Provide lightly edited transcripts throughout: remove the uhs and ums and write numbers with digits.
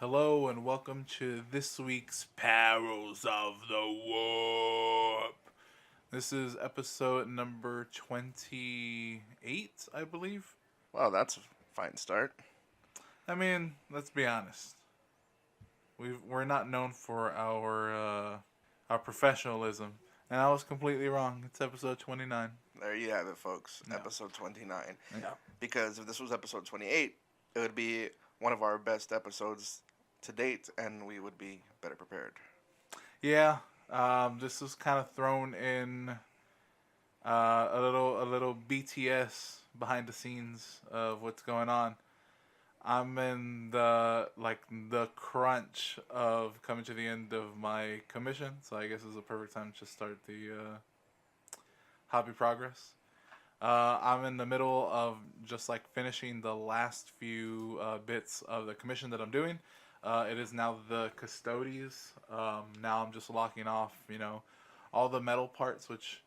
Hello and welcome to this week's Perils of the Warp. This is episode number 28, I believe. Well, that's a fine start. I mean, let's be honest. We're not known for our professionalism, and I was completely wrong. It's episode 29. There you have it, folks. Yeah. Episode 29. Yeah. Because if this was episode 28, it would be one of our best episodes to date, and we would be better prepared. Yeah. This was kind of thrown in a little BTS behind the scenes of what's going on. I'm in the crunch of coming to the end of my commission, so I guess it's a perfect time to start the hobby progress. I'm in the middle of just like finishing the last few bits of the commission that I'm doing. It is now the Custodes. Now I'm just locking off, all the metal parts, which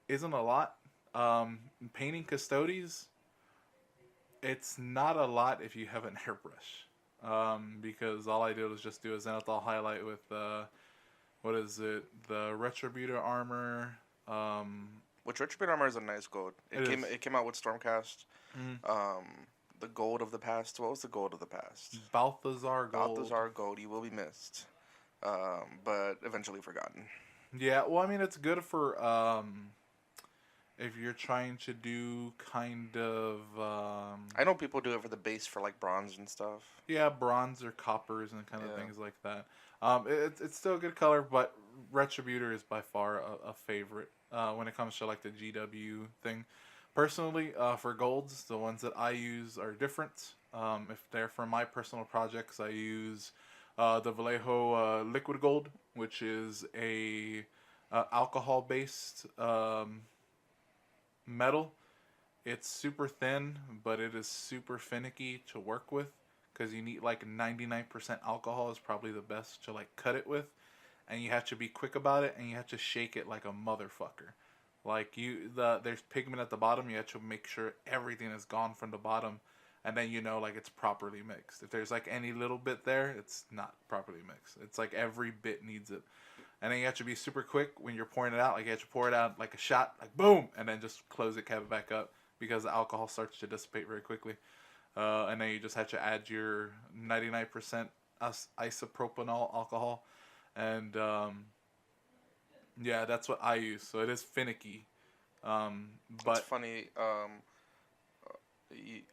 isn't a lot. Painting Custodes, it's not a lot if you have an airbrush. Because all I did was just do a zenithal highlight with what is it? The Retributor armor. Which Retributor armor is a nice gold. It came out with Stormcast. Mm. The gold of the past. What was the gold of the past? Balthazar gold. Balthazar gold. He will be missed, but eventually forgotten. Yeah, well, I mean, it's good for if you're trying to do kind of I know people do it for the base for like bronze and stuff. yeah, bronze or coppers and kind of Yeah. things like that. It's still a good color, but Retributor is by far a favorite when it comes to like the GW thing. Personally, for golds, the ones that I use are different. If they're for my personal projects, I use the Vallejo liquid gold, which is a alcohol based metal. It's super thin, but it is super finicky to work with because you need like 99% alcohol is probably the best to like cut it with, and you have to be quick about it, and you have to shake it like a motherfucker. Like there's pigment at the bottom. You have to make sure everything is gone from the bottom, and then like it's properly mixed. If there's like any little bit there, it's not properly mixed. It's like every bit needs it, and then you have to be super quick when you're pouring it out. Like you have to pour it out like a shot, like boom, and then just close it, cap it back up because the alcohol starts to dissipate very quickly. And then you just have to add your 99% isopropanol alcohol, and yeah, that's what I use. So it is finicky. But It's funny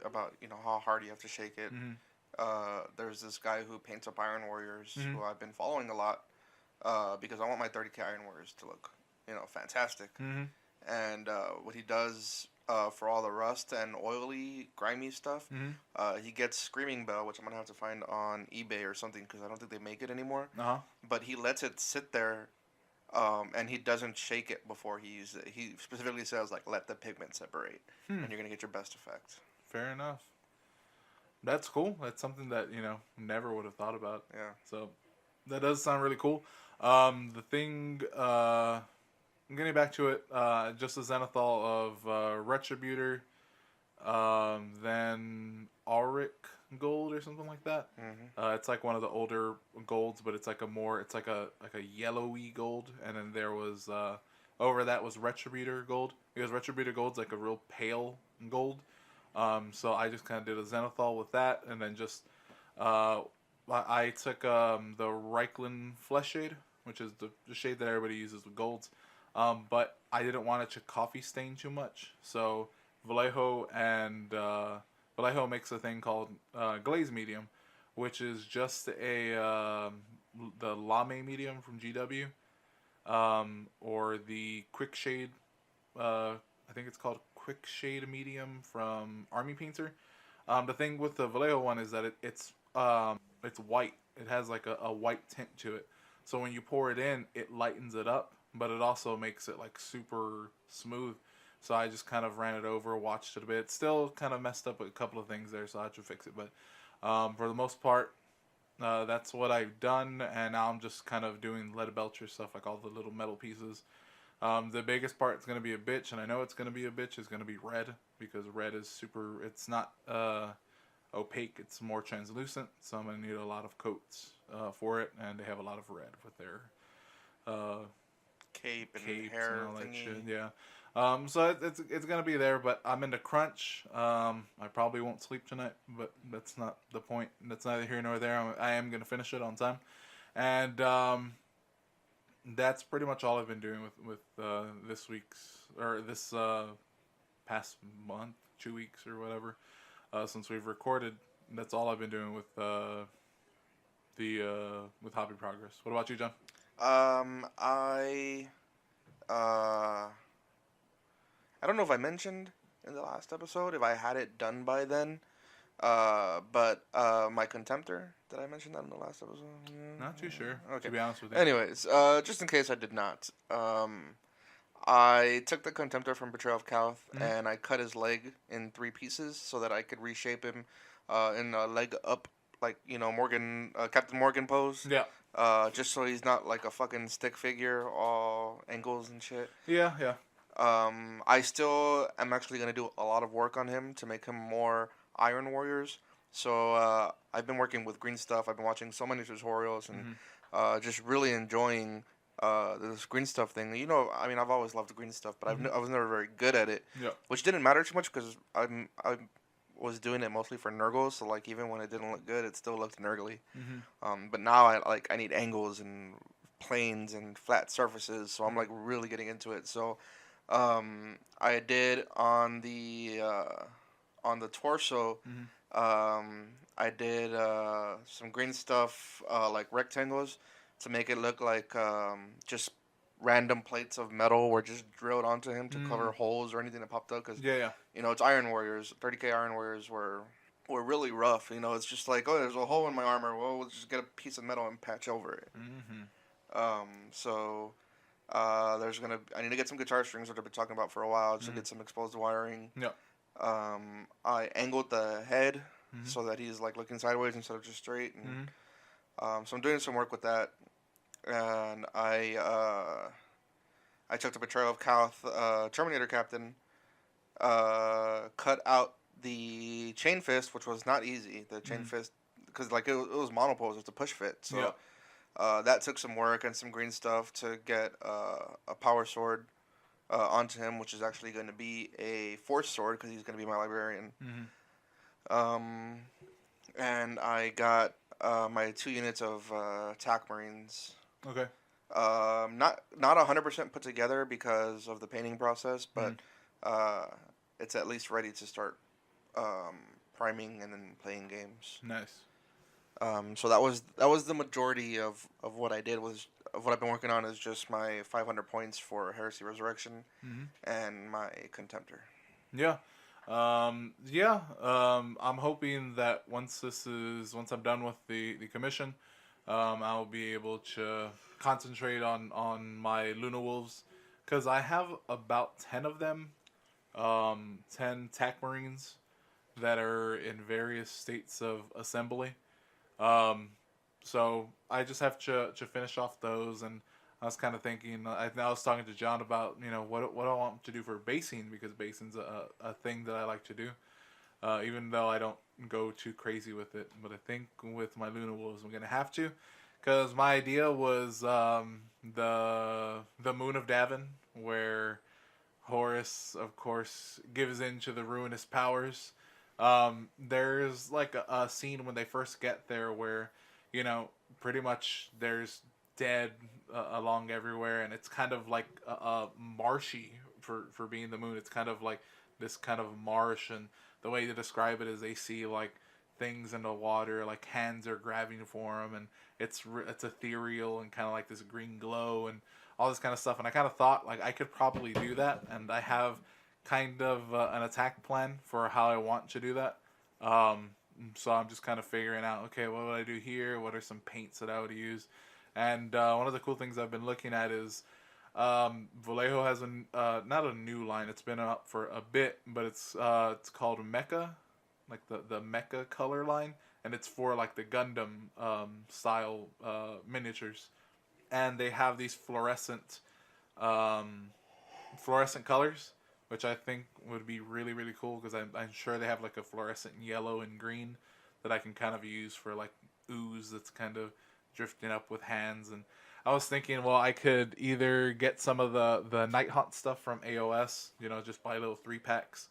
about how hard you have to shake it. mm-hmm, There's this guy who paints up Iron Warriors mm-hmm, who I've been following a lot because I want my 30k Iron Warriors to look fantastic. mm-hmm, And what he does for all the rust and oily, grimy stuff, mm-hmm. he gets Screaming Bell, which I'm gonna have to find on eBay or something because I don't think they make it anymore. Uh-huh. But he lets it sit there, and he doesn't shake it before he uses it. He specifically says like, let the pigment separate, and you're gonna get your best effect. Fair enough. That's cool. That's something that never would have thought about. Yeah. So that does sound really cool. The thing, getting back to it, just a zenithal of Retributor, then Auric gold or something like that. Mm-hmm. It's like one of the older golds, but it's like a yellowy gold, and then there was over that was Retributor gold, because Retributor gold's like a real pale gold. So I just kind of did a zenithal with that, and then just I took the Reichland Flesh Shade, which is the shade that everybody uses with golds. But I didn't want it to coffee stain too much, so Vallejo makes a thing called glaze medium, which is just the lame medium from GW, or the quick shade. I think it's called quick shade medium from Army Painter. The thing with the Vallejo one is that it's white. It has like a white tint to it. So when you pour it in, it lightens it up, but it also makes it like super smooth. So I just kind of ran it over, watched it a bit. It's still kind of messed up with a couple of things there, so I had to fix it. But for the most part, that's what I've done, and now I'm just kind of doing lead belcher stuff, like all the little metal pieces. The biggest part is going to be a bitch, and I know it's going to be a bitch, is going to be red, because red is super, it's not opaque. It's more translucent. So I'm gonna need a lot of coats for it, and they have a lot of red with their uh, Cape and capes and hair all that thingy. shit. Yeah. So it's gonna be there, but I'm in the crunch. I probably won't sleep tonight, but that's not the point. That's neither here nor there. I am gonna finish it on time, and that's pretty much all I've been doing with this week's or this past month, 2 weeks or whatever, since we've recorded. That's all I've been doing with Hobby Progress. What about you, John? I don't know if I mentioned in the last episode if I had it done by then. But my Contemptor, did I mention that in the last episode? Not too sure, Okay. to be honest with you. Anyways, just in case I did not, I took the Contemptor from Betrayal of Calth and I cut his leg in 3 pieces so that I could reshape him in a leg up, like, Morgan, Captain Morgan pose. Yeah. Just so he's not like a fucking stick figure, all angles and shit. Yeah, yeah. I still am actually going to do a lot of work on him to make him more Iron Warriors. So I've been working with green stuff. I've been watching so many tutorials and just really enjoying this green stuff thing. I mean, I've always loved the green stuff, but I was never very good at it. Yeah. Which didn't matter too much because I was doing it mostly for Nurgles. So like even when it didn't look good, it still looked Nurgly. But now I need angles and planes and flat surfaces. So I'm like really getting into it. So I did on the torso. I did some green stuff like rectangles to make it look like just random plates of metal were just drilled onto him to cover holes or anything that popped up. Because it's Iron Warriors. 30K Iron Warriors were really rough. It's just like, oh, there's a hole in my armor. Well, we'll just get a piece of metal and patch over it. So. I need to get some guitar strings, which I've been talking about for a while, just to get some exposed wiring. Yeah. I angled the head so that he's like looking sideways instead of just straight. And, so I'm doing some work with that. And I took the Betrayal of Calth Terminator Captain, cut out the chain fist, which was not easy. The chain fist, because like it was monopose, it's a push fit. So. Yeah. That took some work and some green stuff to get a power sword onto him, which is actually going to be a force sword because he's going to be my librarian. And I got my 2 units of attack marines. Okay. Not 100% put together because of the painting process, but it's at least ready to start priming and then playing games. Nice. So that was the majority of what I did of what I've been working on is just my 500 points for Heresy Resurrection and my Contemptor. Yeah. I'm hoping that once I'm done with the commission, I'll be able to concentrate on my Luna Wolves, because I have about 10 of them, 10 TAC Marines that are in various states of assembly. So I just have to finish off those, and I was kind of thinking, I was talking to John about, what I want to do for basing, because basing's a thing that I like to do, even though I don't go too crazy with it. But I think with my Luna Wolves, I'm going to have to, because my idea was the Moon of Davin, where Horus, of course, gives in to the ruinous powers. There's like a scene when they first get there where, pretty much there's dead along everywhere, and it's kind of like marshy for being the moon. It's kind of like this kind of marsh, and the way to describe it is they see like things in the water, like hands are grabbing for them, and it's ethereal and kind of like this green glow and all this kind of stuff. And I kind of thought like I could probably do that, and I have kind of an attack plan for how I want to do that. So I'm just kind of figuring out, okay, what would I do here? What are some paints that I would use? And one of the cool things I've been looking at is Vallejo has not a new line. It's been up for a bit, but it's called Mecha, like the Mecha color line, and it's for like the Gundam style miniatures, and they have these fluorescent colors which I think would be really really cool because I'm sure they have like a fluorescent yellow and green that I can kind of use for like ooze that's kind of drifting up with hands. And I was thinking, well, I could either get some of the Night Haunt stuff from AOS, just buy little 3 packs,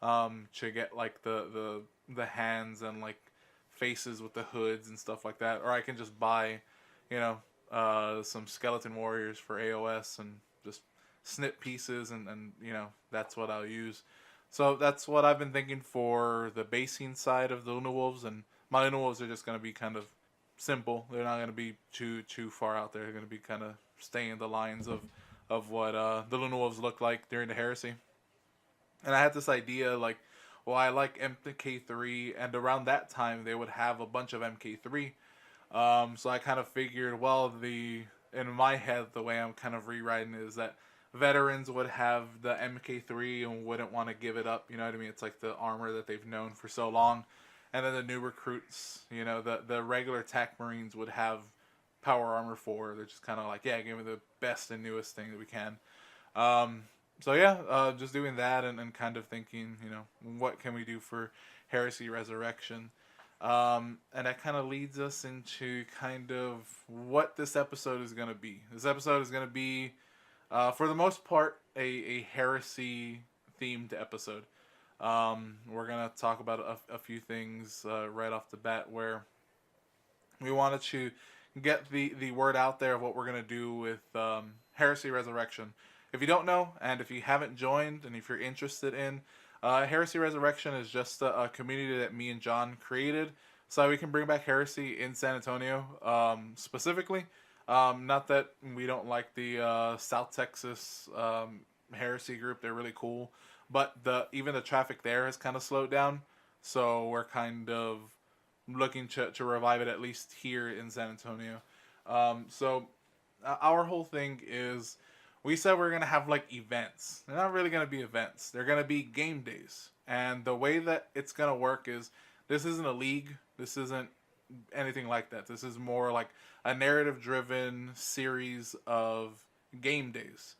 to get like the hands and like faces with the hoods and stuff like that, or I can just buy, some skeleton warriors for AOS and just snip pieces, and that's what I'll use. So that's what I've been thinking for the basing side of the Luna Wolves, and my Luna Wolves are just going to be kind of simple. They're not going to be too far out there. They're going to be kind of staying the lines of what the Luna Wolves look like during the Heresy. And I had this idea like, well, I like MK3, and around that time they would have a bunch of MK3. So I kind of figured, well, in my head, the way I'm kind of rewriting is that veterans would have the MK3 and wouldn't want to give it up. You know what I mean? It's like the armor that they've known for so long. And then the new recruits, the regular TAC Marines would have power armor 4. They're just kind of like, yeah, give me the best and newest thing that we can. So yeah, just doing that and kind of thinking, what can we do for Heresy Resurrection? And that kind of leads us into kind of what this episode is going to be. This episode is going to be, for the most part, a Heresy themed episode. We're going to talk about a few things right off the bat where we wanted to get the word out there of what we're going to do with Heresy Resurrection. If you don't know, and if you haven't joined, and if you're interested in, Heresy Resurrection is just a community that me and John created so we can bring back Heresy in San Antonio, specifically. Not that we don't like the South Texas Heresy group. They're really cool. But even the traffic there has kind of slowed down. So we're kind of looking to revive it, at least here in San Antonio. So our whole thing is, we said we're going to have like events. They're not really going to be events. They're going to be game days. And the way that it's going to work is, this isn't a league. This isn't anything like that. This is more like a narrative-driven series of game days.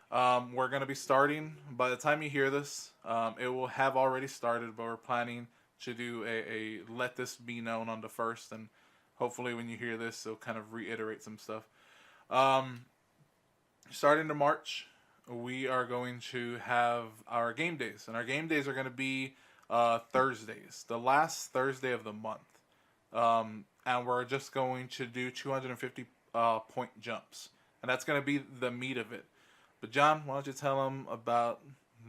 We're going to be starting, by the time you hear this, it will have already started, but we're planning to do a let this be known on the 1st, and hopefully when you hear this, it'll kind of reiterate some stuff. Starting to March, we are going to have our game days, and our game days are going to be Thursdays, the last Thursday of the month. And we're just going to do 250 point jumps, and that's going to be the meat of it. But John, why don't you tell them about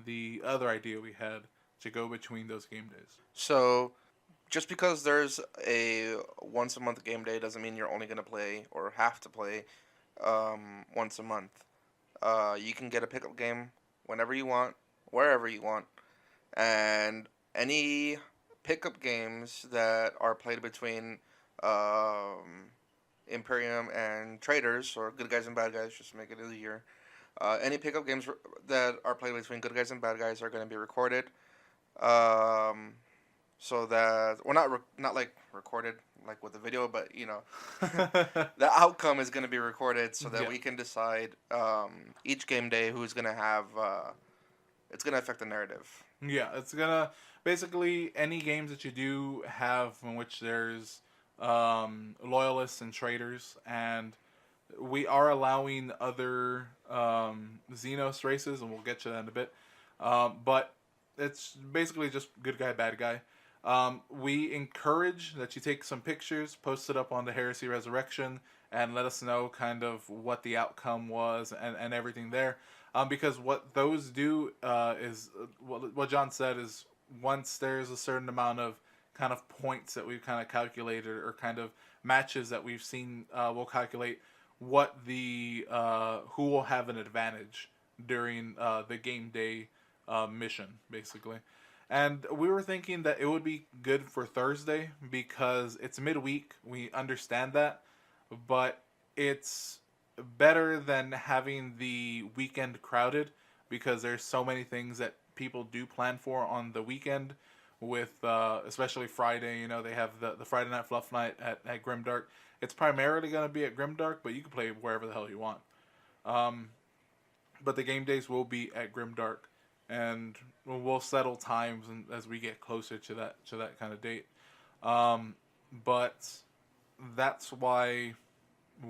the other idea we had to go between those game days? So, just because there's a once a month game day doesn't mean you're only going to play or have to play once a month. You can get a pickup game whenever you want, wherever you want, and any pickup games that are played between Imperium and Traders, or good guys and bad guys, just to make it easier. Any pickup games that are played between good guys and bad guys are going to be recorded. So that, well, not like recorded like with the video, but the outcome is going to be recorded so that we can decide each game day who's going to have. It's going to affect the narrative. Yeah, it's gonna basically any games that you do have in which there's loyalists and traitors, and we are allowing other Xenos races, and we'll get to that in a bit. But it's basically just good guy, bad guy. We encourage that you take some pictures, post it up on the Heresy Resurrection, and let us know kind of what the outcome was and everything there. Because what those do is, what John said is, once there's a certain amount of kind of points that we've kind of calculated, or kind of matches that we've seen, we'll calculate what the who will have an advantage during the game day mission, basically. And we were thinking that it would be good for Thursday because it's midweek. We understand that, but it's better than having the weekend crowded because there's so many things that people do plan for on the weekend. With especially Friday, they have the Friday Night Fluff Night at Grimdark. It's primarily going to be at Grimdark, but you can play wherever the hell you want. But the game days will be at Grimdark. and we'll settle times as we get closer to that kind of date. Um, but that's why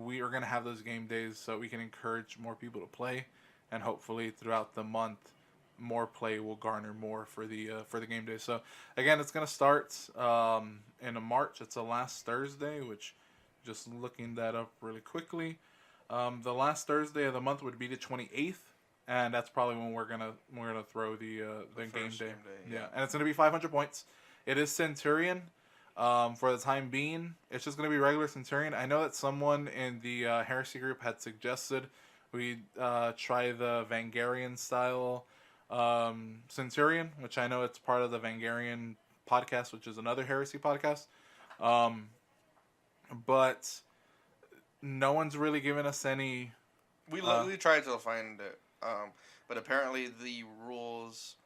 we are going to have those game days so we can encourage more people to play, and hopefully throughout the month, more play will garner more for the game day. So again, it's going to start in March. It's the last Thursday, which just looking that up really quickly. The last Thursday of the month would be the 28th, and that's probably when we're gonna throw the game day. Yeah, and it's gonna be 500 points. It is Centurion. For the time being, it's just gonna be regular Centurion. I know that someone in the Heresy group had suggested we try the Vangarian style Centurion, which I know it's part of the Vangarian podcast, which is another Heresy podcast. But no one's really given us any. We tried to find it, but apparently the rules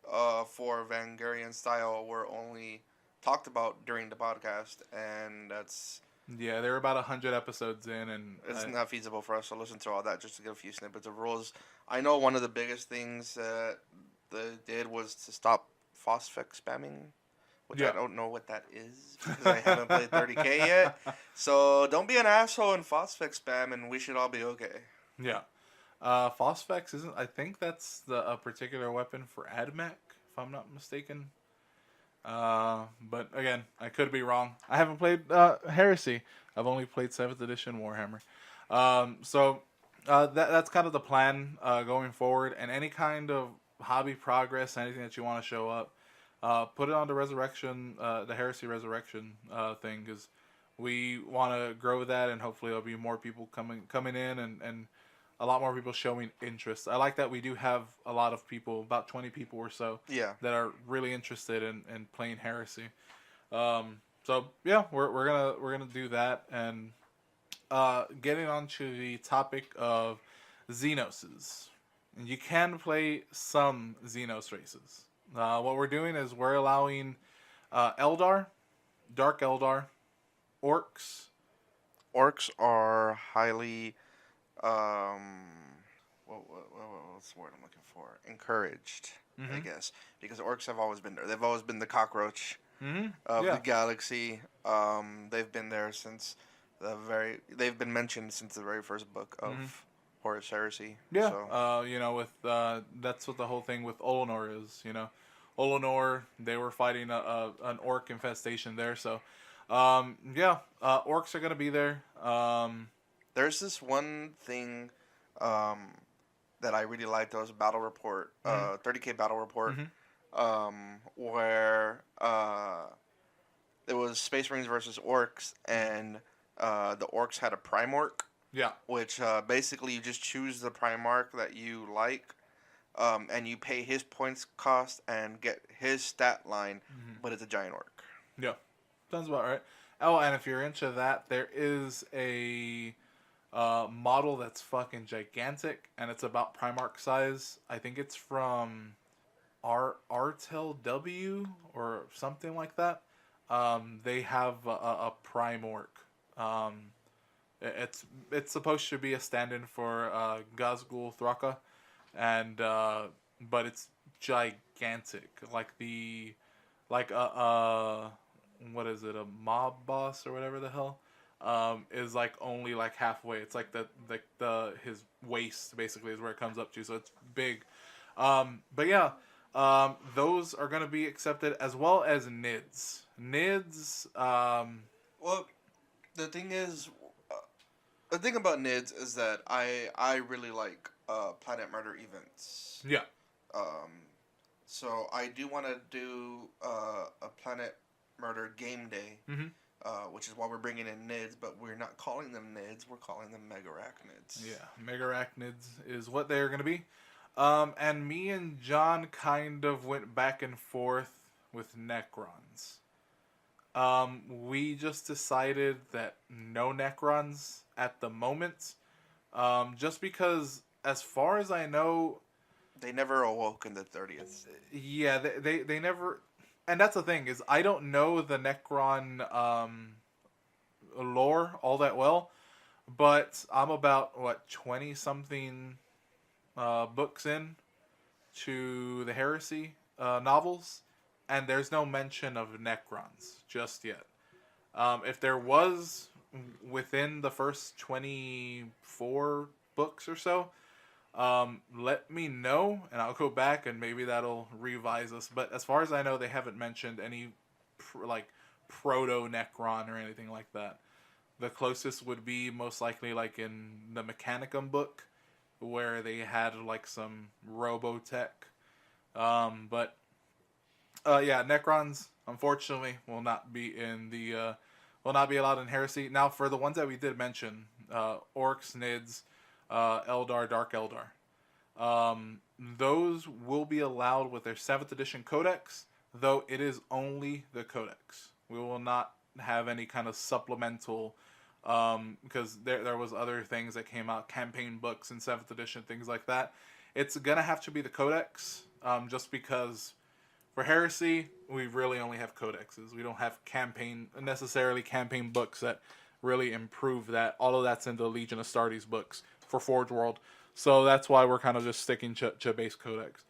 for Vangarian style were only talked about during the podcast, and that's... Yeah, they're about 100 episodes in, and it's not feasible for us to listen to all that just to get a few snippets of rules. I know one of the biggest things that they did was to stop phosphic spamming, which I don't know what that is because I haven't played 30K yet. So don't be an asshole and phosphic spam, and we should all be okay. Yeah. Phosphex isn't... I think that's a particular weapon for AdMech, if I'm not mistaken. But again, I could be wrong. I haven't played Heresy. I've only played 7th edition Warhammer. So that's kind of the plan going forward. And any kind of hobby progress, anything that you want to show up, put it on the Resurrection, the Heresy Resurrection thing, because we want to grow that, and hopefully there'll be more people coming in and a lot more people showing interest. I like that we do have a lot of people, about 20 people or so, that are really interested in playing Heresy. So yeah, we're gonna do that, and getting on to the topic of Xenoses. You can play some Xenos races. What we're doing is we're allowing Eldar, Dark Eldar, Orcs. Orcs are highly... what's the word I'm looking for? Encouraged, I guess, because orcs have always been there. They've always been the cockroach of the galaxy. They've been there since they've been mentioned since the very first book of Horus Heresy. Yeah, so. with that's what the whole thing with Olenor is. Olenor, they were fighting an orc infestation there. So, orcs are gonna be there. There's this one thing that I really liked. That was a battle report, 30K battle report, where it was Space Marines versus Orcs, and the Orcs had a Primarch. Yeah. Which basically you just choose the Primarch that you like, and you pay his points cost and get his stat line, but it's a giant orc. Yeah. Sounds about right. Oh, and if you're into that, there is a model that's fucking gigantic, and it's about Primarch size. I think it's from Artel W or something like that. They have a Primorc. It's supposed to be a stand-in for Gazgul Thraka, and but it's gigantic, like what is it, a mob boss or whatever the hell, is like only like halfway. It's like the his waist basically is where it comes up to, so it's big. But yeah, those are gonna be accepted, as well as NIDs. Well, the thing is, the thing about NIDs is that I really like Planet Murder events. Yeah. So I do want to do a Planet Murder game day, which is why we're bringing in NIDs, but we're not calling them NIDs, we're calling them Megarachnids. Yeah, Megarachnids is what they're going to be. And me and John kind of went back and forth with Necrons. We just decided that no Necrons at the moment, just because, as far as I know... They never awoke in the 30th. Yeah, they never... And that's the thing, is I don't know the Necron lore all that well, but I'm about, 20-something books in? to the Heresy novels, and there's no mention of Necrons just yet. If there was within the first 24 books or so, let me know, and I'll go back and maybe that'll revise us. But as far as I know, they haven't mentioned any proto Necron or anything like that. The closest would be most likely like in the Mechanicum book, where they had like some Robotech. But yeah, Necrons unfortunately will not be in the will not be allowed in Heresy. Now for the ones that we did mention, Orcs, Nids, Eldar, Dark Eldar. Those will be allowed with their 7th edition codex, though it is only the codex. We will not have any kind of supplemental, because there was other things that came out, campaign books in 7th edition, things like that. It's going to have to be the codex, just because for Heresy, we really only have codexes. We don't have necessarily campaign books that really improve that. All of that's in the Legion of Astartes books for Forge World. So that's why we're kind of just sticking to base codex.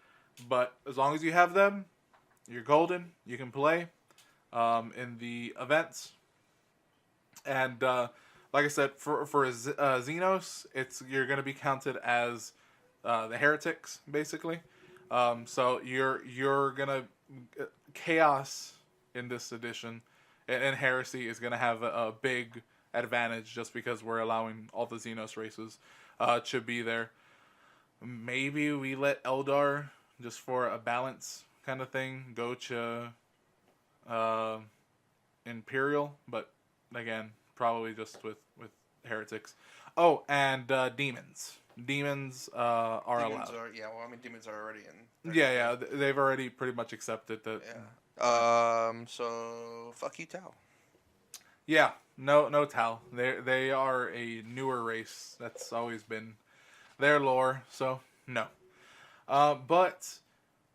But as long as you have them, you're golden. You can play in the events. And like I said, for Xenos, you're going to be counted as the heretics, basically. So you're going to... Chaos in this edition and Heresy is going to have a big advantage just because we're allowing all the Xenos races to be there. Maybe we let Eldar, just for a balance kind of thing, go to Imperial, but again, probably just with heretics. Oh, and demons. Demons are allowed. Demons are already in. Yeah, they've already pretty much accepted that. Yeah. So fuck you, Tau. Yeah, no Tal. They are a newer race. That's always been their lore. So no. But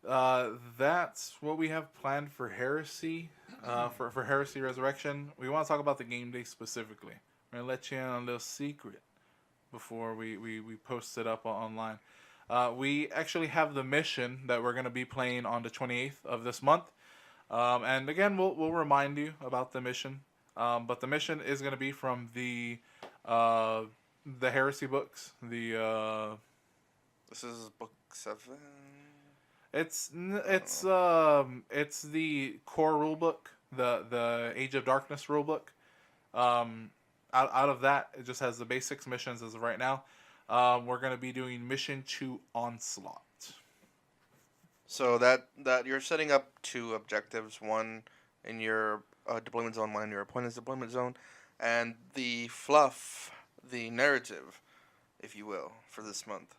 that's what we have planned for Heresy. For Heresy Resurrection, we want to talk about the game day specifically. We're gonna let you in on a little secret before we post it up online. We actually have the mission that we're going to be playing on the 28th of this month. And again, we'll remind you about the mission. But the mission is going to be from the Heresy books. This is book 7. It's the core rulebook, the Age of Darkness rulebook. Out of that, it just has the basics missions as of right now. We're going to be doing Mission 2 Onslaught. So that you're setting up 2 objectives. One in your deployment zone, one in your opponent's deployment zone. And the fluff, the narrative, if you will, for this month,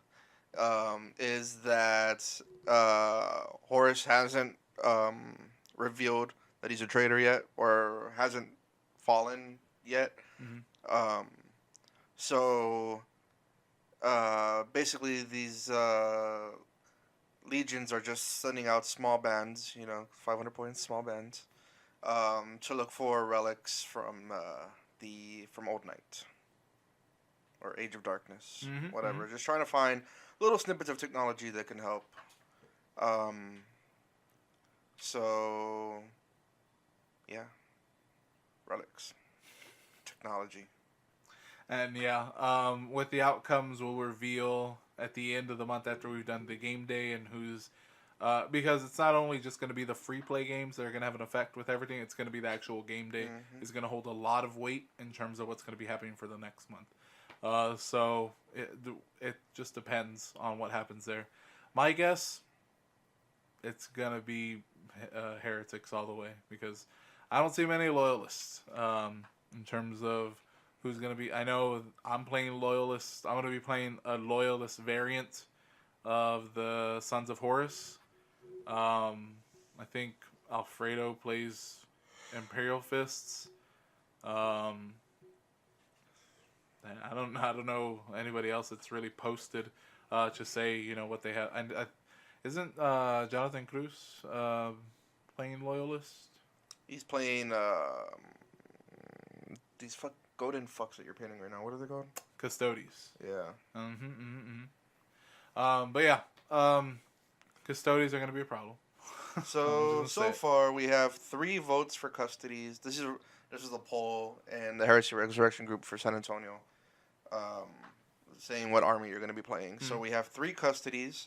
is that Horus hasn't revealed that he's a traitor yet, or hasn't fallen yet. Mm-hmm. So basically these legions are just sending out small bands, 500 points, small bands, to look for relics from Old Night or Age of Darkness, whatever. Mm-hmm. Just trying to find little snippets of technology that can help. So yeah, relics. Technology. And yeah, with the outcomes we'll reveal at the end of the month after we've done the game day and who's because it's not only just going to be the free play games that are going to have an effect with everything, it's going to be the actual game day. Mm-hmm. Is going to hold a lot of weight in terms of what's going to be happening for the next month. So it just depends on what happens there. My guess, it's going to be heretics all the way, because I don't see many loyalists in terms of who's going to be. I know I'm playing loyalists. I'm going to be playing a loyalist variant of the Sons of Horus. I think Alfredo plays Imperial Fists. I don't know anybody else that's really posted to say what they have. And isn't Jonathan Cruz playing loyalist? He's playing these golden fucks that you're painting right now. What are they called? Custodes. Yeah. But yeah. Custodies are going to be a problem. So far we have 3 votes for custodies. This is a poll in the Heresy Resurrection group for San Antonio, um, saying what army you're going to be playing. So we have 3 custodies,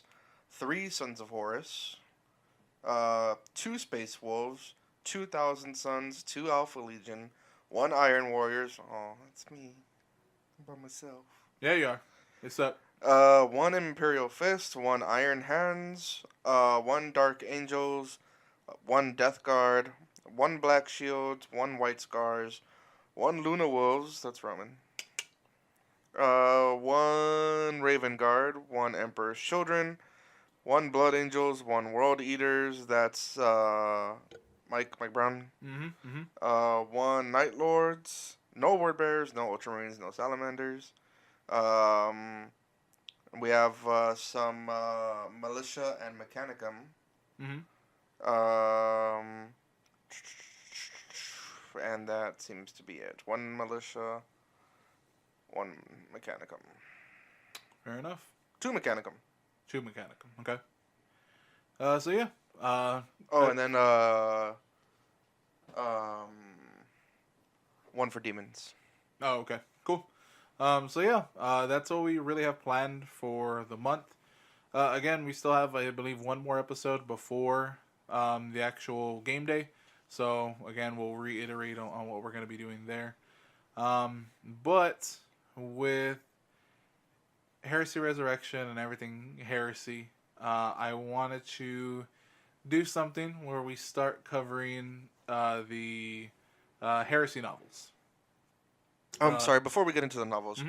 3 Sons of Horus, 2 Space Wolves, 2,000 Suns, 2 Alpha Legion, 1 Iron Warriors. Oh, that's me. I'm by myself. Yeah, you are. It's up. 1 Imperial Fist, 1 Iron Hands, 1 Dark Angels, 1 Death Guard, 1 Black Shield, 1 White Scars, 1 Luna Wolves, that's Roman, 1 Raven Guard, 1 Emperor's Children, 1 Blood Angels, 1 World Eaters, that's Mike Brown, 1 Night Lords, no Word Bearers, no Ultramarines, no Salamanders, we have some militia and mechanicum. And that seems to be it. 1 militia, 1 mechanicum. Fair enough. 2 mechanicum. 2 mechanicum. Okay. So yeah. And then 1 for demons. Oh, okay. Cool. So yeah, that's all we really have planned for the month. Again, we still have, I believe, 1 more episode before the actual game day. So again, we'll reiterate on what we're going to be doing there. But with Heresy Resurrection and everything Heresy, I wanted to do something where we start covering the Heresy novels. Sorry, before we get into the novels,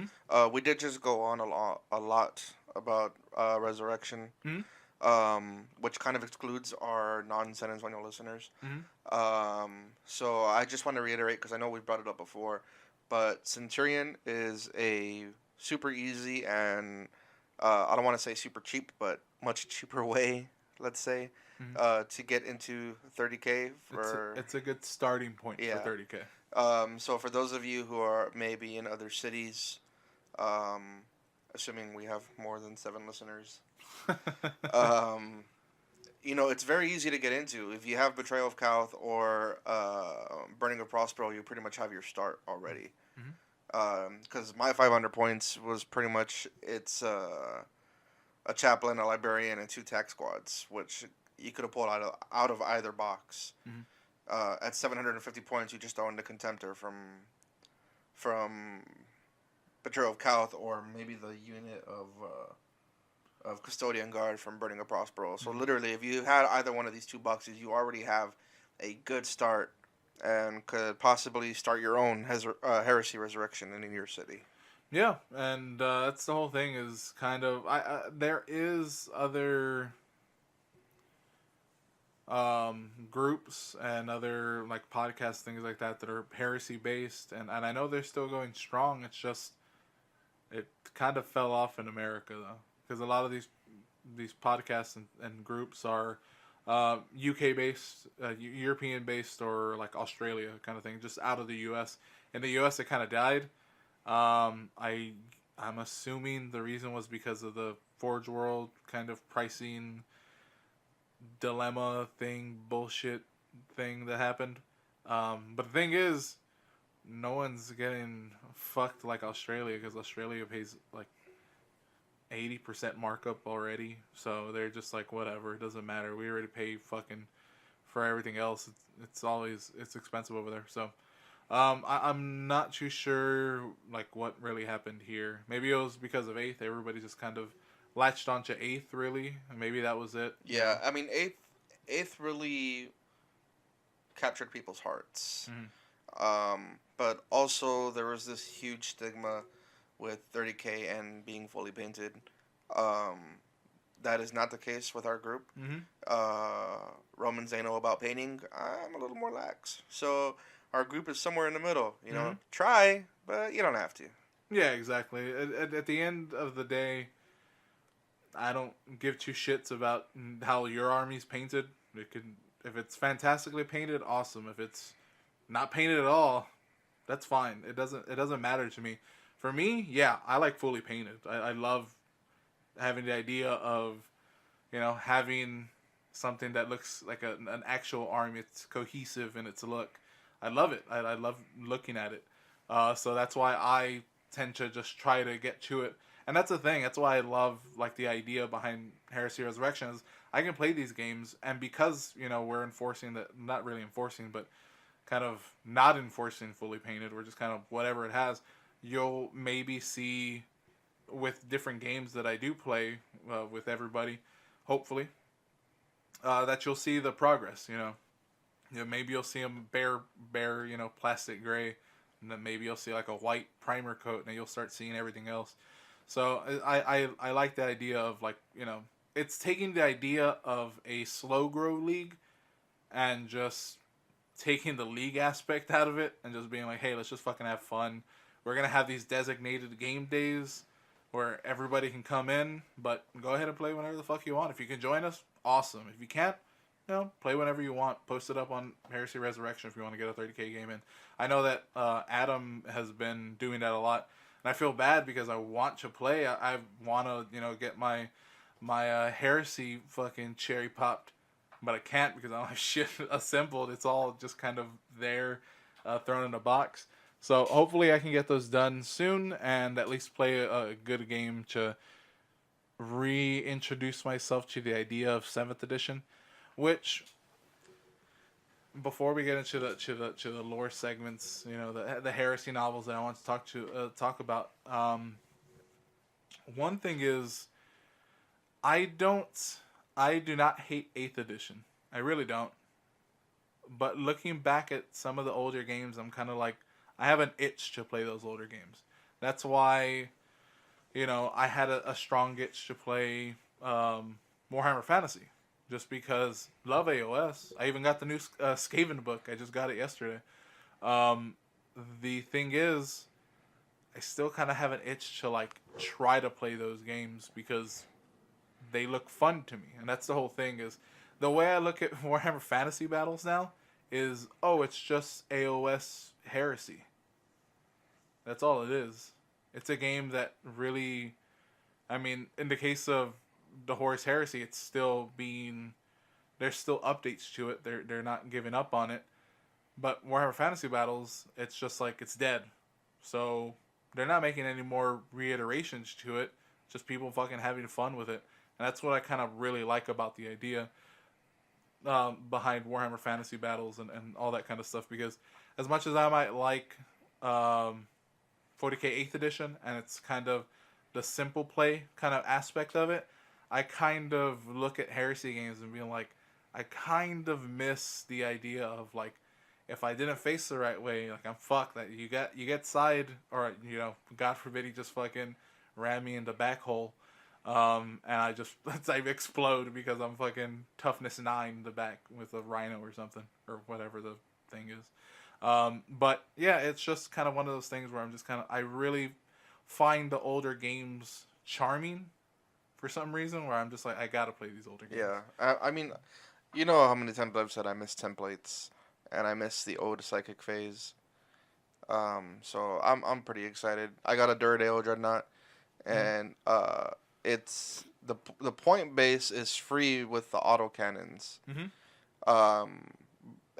we did just go on a lot about Resurrection, which kind of excludes our non-San Antonio listeners. So I just want to reiterate, because I know we've brought it up before, but Centurion is a super easy and, I don't want to say super cheap, but much cheaper way, let's say, to get into 30K. It's a good starting point for 30K. So for those of you who are maybe in other cities, assuming we have more than 7 listeners, it's very easy to get into. If you have Betrayal of Kauth or Burning of Prospero, you pretty much have your start already. Because my 500 points was pretty much, it's a chaplain, a librarian, and 2 tax squads, which you could have pulled out of either box. At 750 points, you just owned a Contemptor from Betrayal of Kauth, or maybe the unit of Custodian Guard from Burning of Prospero. So literally, if you had either one of these 2 boxes, you already have a good start and could possibly start your own Heresy Resurrection in your city. Yeah, and that's the whole thing, is kind of... there is other... groups and other like podcasts, things like that are heresy based, and I know they're still going strong. It's just it kind of fell off in America though, because a lot of these podcasts and groups are UK based, European based, or like Australia kind of thing, just out of the US. In the US it kind of died. I'm assuming the reason was because of the Forge World kind of pricing dilemma bullshit thing that happened. But the thing is, no one's getting fucked like Australia, because Australia pays like 80% markup already. So they're just like, whatever, it doesn't matter. We already pay fucking for everything else. It's expensive over there. So I'm not too sure like what really happened here. Maybe it was because of 8th. Everybody just kind of latched onto 8th, really. Maybe that was it. Yeah, I mean, 8th really captured people's hearts. But also there was this huge stigma with 30K and being fully painted. That is not the case with our group. Romans, they know about painting. I'm a little more lax. So our group is somewhere in the middle. You know, try, but you don't have to. Yeah, exactly. At the end of the day, I don't give 2 shits about how your army's painted. If it's fantastically painted, awesome. If it's not painted at all, that's fine. It doesn't matter to me. For me, yeah, I like fully painted. I love having the idea of having something that looks like an actual army. It's cohesive in its look. I love it. I love looking at it. So that's why I tend to just try to get to it. And that's the thing. That's why I love like the idea behind Heresy Resurrection is I can play these games, and because we're enforcing that, not really enforcing, but kind of not enforcing fully painted. We're just kind of whatever it has. You'll maybe see with different games that I do play with everybody, hopefully, that you'll see the progress. Maybe you'll see them bare, plastic gray, and then maybe you'll see like a white primer coat, and then you'll start seeing everything else. So I like the idea of like it's taking the idea of a slow grow league and just taking the league aspect out of it and just being like, hey, let's just fucking have fun. We're gonna have these designated game days where everybody can come in, but go ahead and play whenever the fuck you want. If you can join us, awesome. If you can't, play whenever you want. Post it up on Heresy Resurrection if you want to get a 30k game in. I know that Adam has been doing that a lot, and I feel bad because I want to play. I want to, get my Heresy fucking cherry popped, but I can't because I don't have shit assembled. It's all just kind of there, thrown in a box. So hopefully I can get those done soon and at least play a good game to reintroduce myself to the idea of 7th edition, which before we get into the lore segments, the heresy novels that I want to talk about. One thing is, I do not hate 8th edition. I really don't. But looking back at some of the older games, I'm kind of like, I have an itch to play those older games. That's why, I had a strong itch to play Warhammer Fantasy. Just because, love AOS. I even got the new Skaven book. I just got it yesterday. The thing is, I still kind of have an itch to like try to play those games because they look fun to me. And that's the whole thing is, the way I look at Warhammer Fantasy Battles now is, it's just AOS Heresy. That's all it is. It's a game that really, in the case of the Horus Heresy, it's still there's still updates to it. They're not giving up on it. But Warhammer Fantasy Battles, it's just like, it's dead. So they're not making any more reiterations to it. Just people fucking having fun with it. And that's what I kind of really like about the idea behind Warhammer Fantasy Battles and all that kind of stuff. Because as much as I might like 40k 8th edition, and it's kind of the simple play kind of aspect of it, I kind of look at Heresy games and being like, I kind of miss the idea of like, if I didn't face the right way, like I'm fucked. That you get side, or God forbid he just fucking ram me in the back hole, and I explode because I'm fucking toughness 9 in the back with a rhino or something, or whatever the thing is. But yeah, it's just kind of one of those things where I'm just kind of, I really find the older games charming for some reason, where I'm just like, I gotta play these older games. Yeah, I mean, you know how many times I've said I miss templates, and I miss the old psychic phase. So I'm pretty excited. I got a Duradale Dreadnought, and it's the point base is free with the autocannons.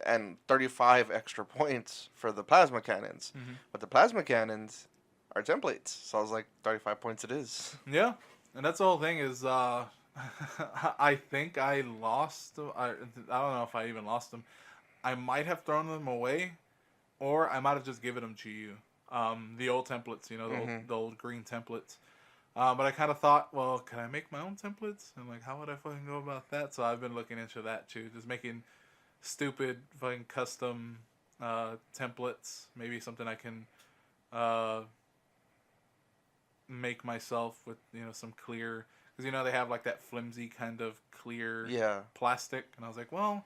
And 35 extra points for the plasma cannons. But the plasma cannons are templates. So I was like, 35 points it is. Yeah. And that's the whole thing is, I think I lost them. I don't know if I even lost them. I might have thrown them away, or I might have just given them to you. The old templates, the old green templates. But I kind of thought, well, can I make my own templates? And like, how would I fucking go about that? So I've been looking into that too. Just making stupid fucking custom templates. Maybe something I can make myself with some clear, because they have like that flimsy kind of clear plastic, and I was like, well,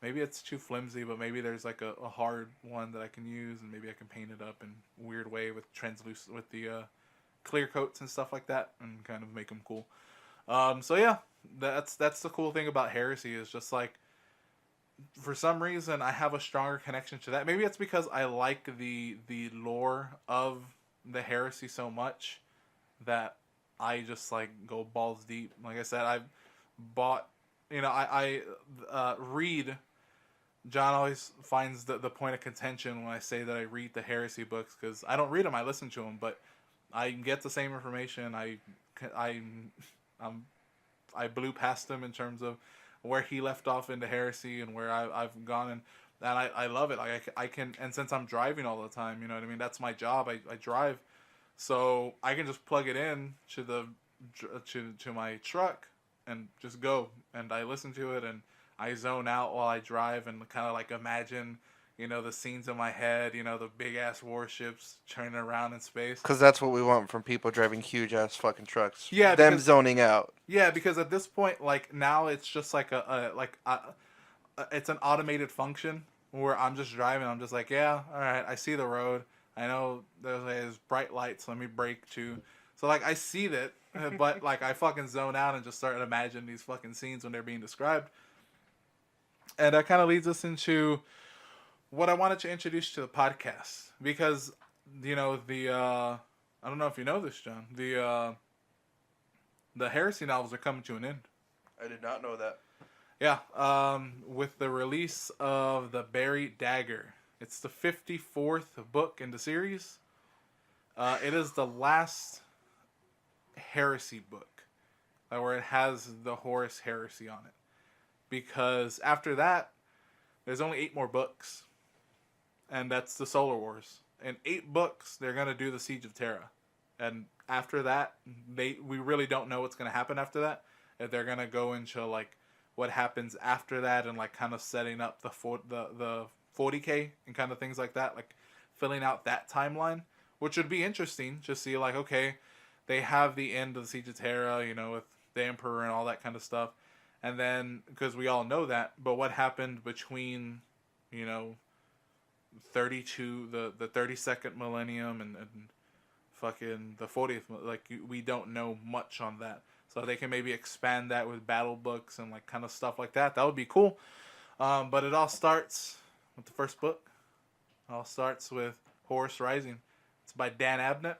maybe it's too flimsy, but maybe there's like a hard one that I can use, and maybe I can paint it up in a weird way with translucent, with the clear coats and stuff like that, and kind of make them cool. So yeah, that's the cool thing about Heresy, is just like, for some reason I have a stronger connection to that. Maybe it's because I like the lore of the Heresy so much that I just like go balls deep. Like I said, bought. I read. John always finds the point of contention when I say that I read the Heresy books because I don't read them. I listen to them, but I get the same information. I blew past him in terms of where he left off into Heresy and where I've gone, and I love it. Like I can, and since I'm driving all the time, you know what I mean. That's my job. I drive, so I can just plug it in to to my truck and just go, and I listen to it, and I zone out while I drive and kind of like imagine. The scenes in my head, the big ass warships turning around in space. Because that's what we want from people driving huge ass fucking trucks. Yeah, them zoning out. Yeah, because at this point, like now, it's just like it's an automated function where I'm just driving. I'm just like, yeah, all right, I see the road. I know there's bright lights. Let me brake too. So like I see that, but like I fucking zone out and just start to imagine these fucking scenes when they're being described. And that kind of leads us into what I wanted to introduce to the podcast, because I don't know if you know this, John. The Heresy novels are coming to an end. I did not know that. Yeah, with the release of The Buried Dagger. It's the 54th book in the series. It is the last Heresy book, where it has the Horus Heresy on it. Because after that, there's only 8 more books. And that's the Solar Wars. In 8 books, they're going to do the Siege of Terra. And after that, we really don't know what's going to happen after that. If they're going to go into like what happens after that and like kind of setting up the 40K and kind of things like that, like filling out that timeline, which would be interesting to see like, okay, they have the end of the Siege of Terra, with the Emperor and all that kind of stuff. And then, because we all know that, but what happened between, 32, the 32nd millennium and fucking the 40th, like we don't know much on that. So they can maybe expand that with battle books and like kind of stuff like that. That would be cool. But it all starts with the first book. It all starts with Horus Rising. It's by Dan Abnett.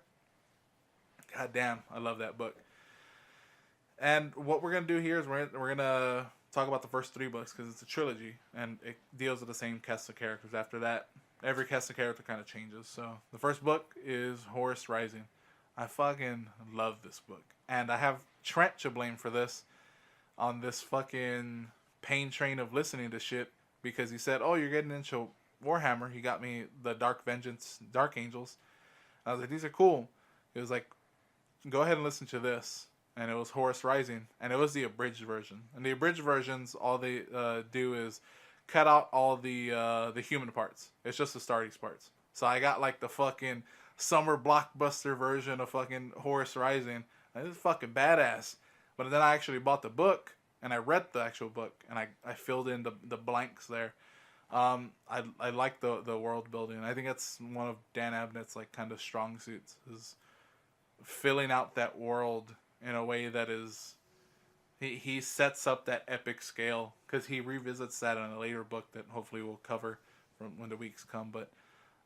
God damn, I love that book. And what we're going to do here is we're going to talk about the first 3 books because it's a trilogy and it deals with the same cast of characters. After that, every cast of character kind of changes. So the first book is Horus Rising. I fucking love this book. And I have Trent to blame for this on this fucking pain train of listening to shit because he said, oh, you're getting into Warhammer. He got me the Dark Vengeance, Dark Angels. I was like, these are cool. He was like, go ahead and listen to this. And it was Horus Rising. And it was the abridged version. And the abridged versions, all they do is cut out all the human parts. It's just the Astartes parts. So I got like the fucking summer blockbuster version of fucking Horus Rising. And it's fucking badass. But then I actually bought the book and I read the actual book and I filled in the blanks there. I like the world building. I think that's one of Dan Abnett's like kind of strong suits, is filling out that world in a way that is he sets up that epic scale, because he revisits that in a later book that hopefully we'll cover from when the weeks come. But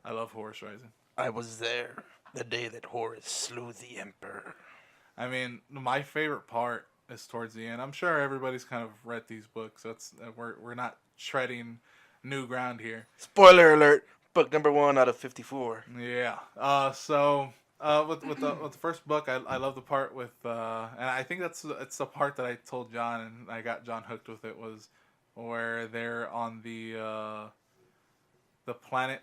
I love Horus Rising. I was there the day that Horus slew the Emperor. I mean, my favorite part is towards the end. I'm sure everybody's kind of read these books. So we're not treading new ground here. Spoiler alert! Book number 1 out of 54. Yeah. With the first book, I love the part with and I think it's the part that I told John and I got John hooked with it, was where they're on the planet,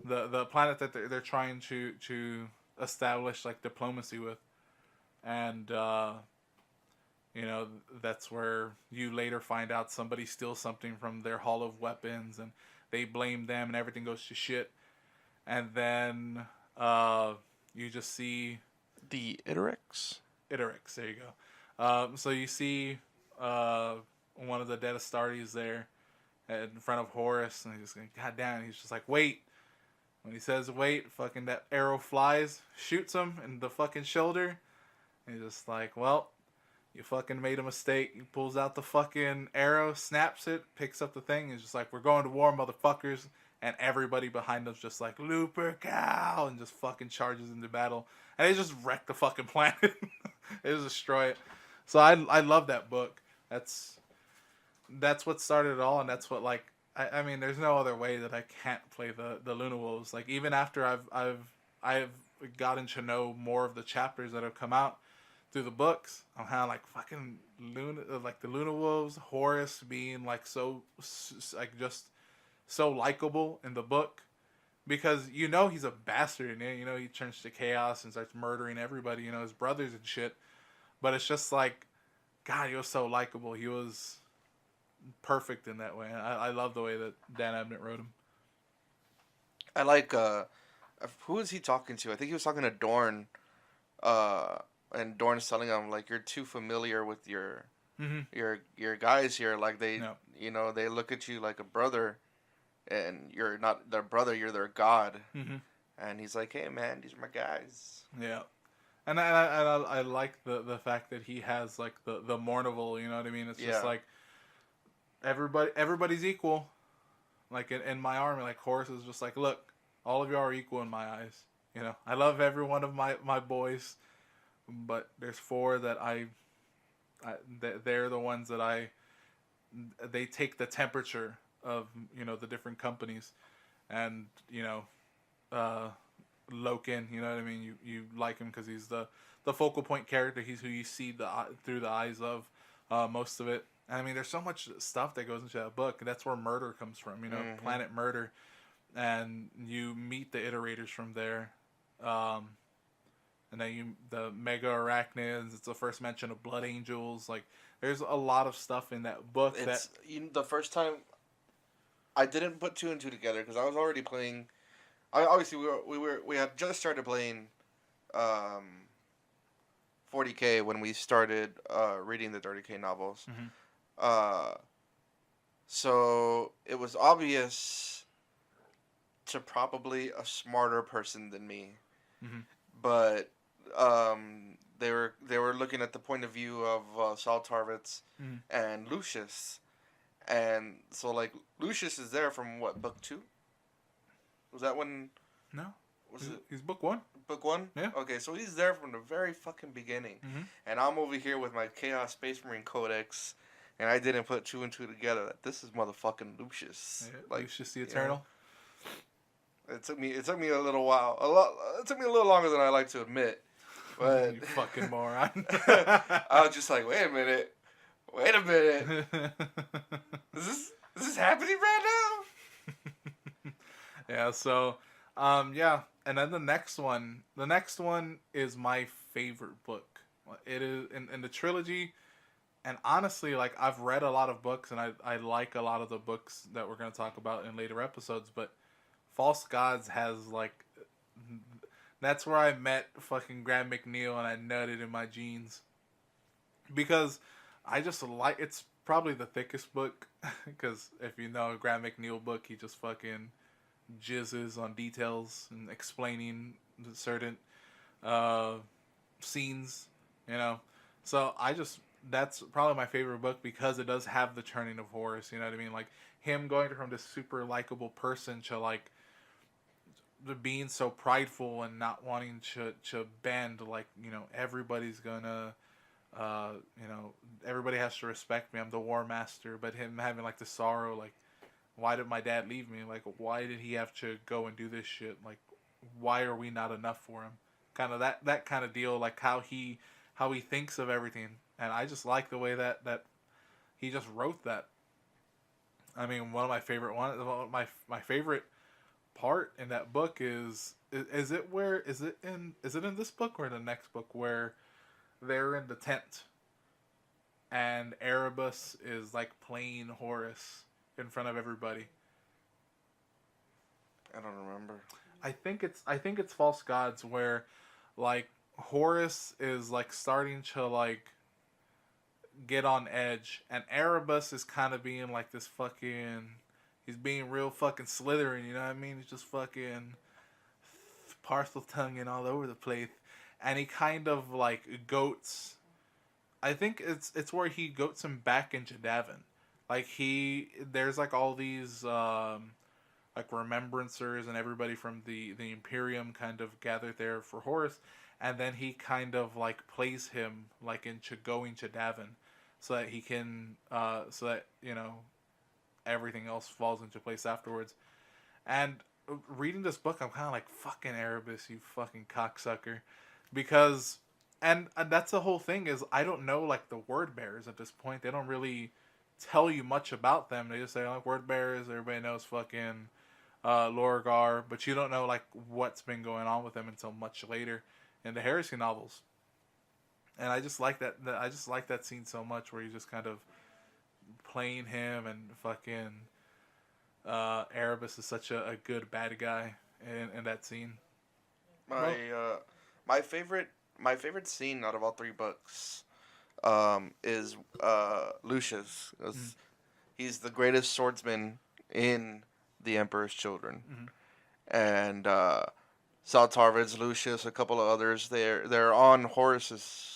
the planet that they're trying to establish like diplomacy with, and that's where you later find out somebody steals something from their hall of weapons and they blame them and everything goes to shit, and then you just see the Iterex. There you go. So you see one of the dead Astartes there in front of Horus, and he's just like, God damn, he's just like, wait. When he says wait, fucking that arrow flies, shoots him in the fucking shoulder. And he's just like, well, you fucking made a mistake. He pulls out the fucking arrow, snaps it, picks up the thing. He's just like, we're going to war, motherfuckers. And everybody behind him's just like, Lupercal, and just fucking charges into battle. And they just wreck the fucking planet. They just destroy it. So I love that book. That's that's what started it all, and that's what like I mean, there's no other way that I can't play the Luna Wolves. Like even after I've gotten to know more of the chapters that have come out through the books, I'm kind of like fucking Luna, like the Luna Wolves, Horus being like so like just so likable in the book because you know he's a bastard and you know he turns to chaos and starts murdering everybody, you know his brothers and shit. But it's just like God, he was so likable. He was perfect in that way. I love the way that Dan Abnett wrote him. I like who was he talking to? I think he was talking to Dorn, uh, and Dorn's telling him like you're too familiar with Mm-hmm. your guys here. Like they, Yeah. you know, they look at you like a brother, and you're not their brother. You're their god. Mm-hmm. And he's like, hey man, these are my guys. Yeah. And I like the fact that he has like the Mournival, you know what I mean? It's just like everybody's equal. Like in my army, like Horus is just like, look, all of you are equal in my eyes. You know, I love every one of my boys, but there's four that they're the ones that they take the temperature of you know the different companies, and you know, Loken, you know what I mean. You like him because he's the focal point character. He's who you see through the eyes of most of it. And I mean, there's so much stuff that goes into that book. That's where murder comes from. You know, Planet Murder, and you meet the iterators from there. And then the Mega Arachnids. It's the first mention of Blood Angels. Like, there's a lot of stuff in that book. It's the first time I didn't put two and two together because I was already playing. Obviously we had just started playing 40K when we started reading the 30K novels. Mm-hmm. So it was obvious to probably a smarter person than me, but they were looking at the point of view of Saul Tarvitz and Lucius, and so like Lucius is there from what, book 2? Was that when? No. Was it? He's book 1. Book 1? Yeah. Okay, so he's there from the very fucking beginning, and I'm over here with my Chaos Space Marine Codex. And I didn't put two and two together. That this is motherfucking Lucius. Yeah, like Lucius the Eternal. You know, it took me a little while. It took me a little longer than I like to admit. But You fucking moron. I was just like, wait a minute. Is this happening right now? Yeah. So, yeah. And then the next one is my favorite book. It is in the trilogy. And honestly, like, I've read a lot of books, and I like a lot of the books that we're going to talk about in later episodes, but False Gods has, like, that's where I met fucking Graham McNeil, and I nutted in my jeans. Because I just like, it's probably the thickest book, because if you know a Graham McNeil book, he just fucking jizzes on details and explaining certain scenes, you know. So that's probably my favorite book because it does have the turning of Horus, you know what I mean? Like, him going from this super likable person to, like, being so prideful and not wanting to bend, like, you know, everybody's gonna, you know, everybody has to respect me, I'm the War Master, but him having, like, the sorrow, like, why did my dad leave me? Like, why did he have to go and do this shit? Like, why are we not enough for him? Kind of that kind of deal, like, how he thinks of everything. And I just like the way that he just wrote that. I mean, one of my favorite my favorite part in that book is it in this book or in the next book where they're in the tent and Erebus is like playing Horus in front of everybody. I don't remember. I think it's False Gods where like Horus is like starting to like get on edge, and Erebus is kind of being like this fucking, he's being real fucking Slytherin, you know what I mean? He's just fucking parcel tonguing all over the place, and he kind of like goats. I think it's where he goats him back into Davin. Like there's like all these like remembrancers and everybody from the Imperium kind of gathered there for Horus, and then he kind of like plays him like into going to Davin. so that he can, so that everything else falls into place afterwards. And reading this book, I'm kind of like, fucking Erebus, you fucking cocksucker, because, and that's the whole thing is I don't know like the word bearers at this point. They don't really tell you much about them. They just say like word bearers. Everybody knows fucking Lorgar, but you don't know like what's been going on with them until much later in the Heresy novels. And I just like that. I just like that scene so much where he's just kind of playing him and fucking Erebus is such a good bad guy in that scene. My my favorite scene out of all three books is Lucius. He's the greatest swordsman in the Emperor's Children, and Sal Tarvid's Lucius, a couple of others. They're on Horus's.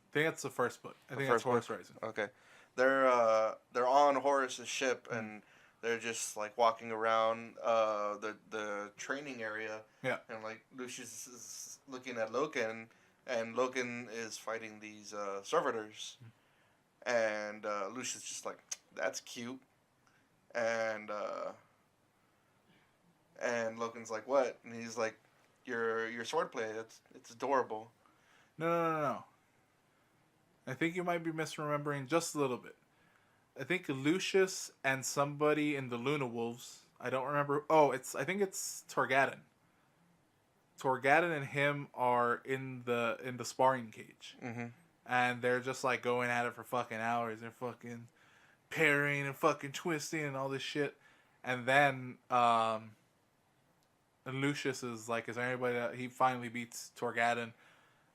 I think that's the first book. I think that's Horus Rising. Okay, they're on Horus's ship and they're just like walking around the training area. Yeah. And like Lucius is looking at Loken, and Loken is fighting these servitors, and Lucius is just like, that's cute, and Loken's like, what? And he's like, your swordplay, it's adorable. No. I think you might be misremembering just a little bit. I think Lucius and somebody in the Luna Wolves. I don't remember. Oh, I think it's Torgadon. Torgadon and him are in the sparring cage, and they're just like going at it for fucking hours. They're fucking parrying and fucking twisting and all this shit, and then Lucius is like, "Is there anybody?" He finally beats Torgadon.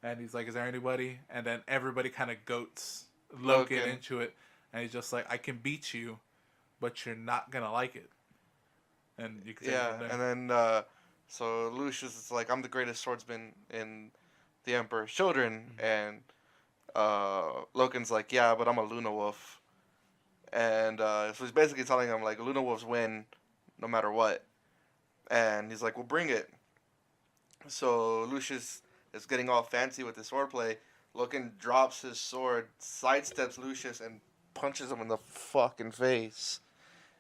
And he's like, is there anybody? And then everybody kind of goats Loken into it. And he's just like, I can beat you, but you're not going to like it. And you can take it from there. And then, so Lucius is like, I'm the greatest swordsman in the Emperor's Children. And Loken's like, yeah, but I'm a Luna Wolf. And so he's basically telling him, like, Luna Wolves win no matter what. And he's like, well, bring it. So Lucius is getting all fancy with his swordplay. Loken drops his sword, sidesteps Lucius, and punches him in the fucking face.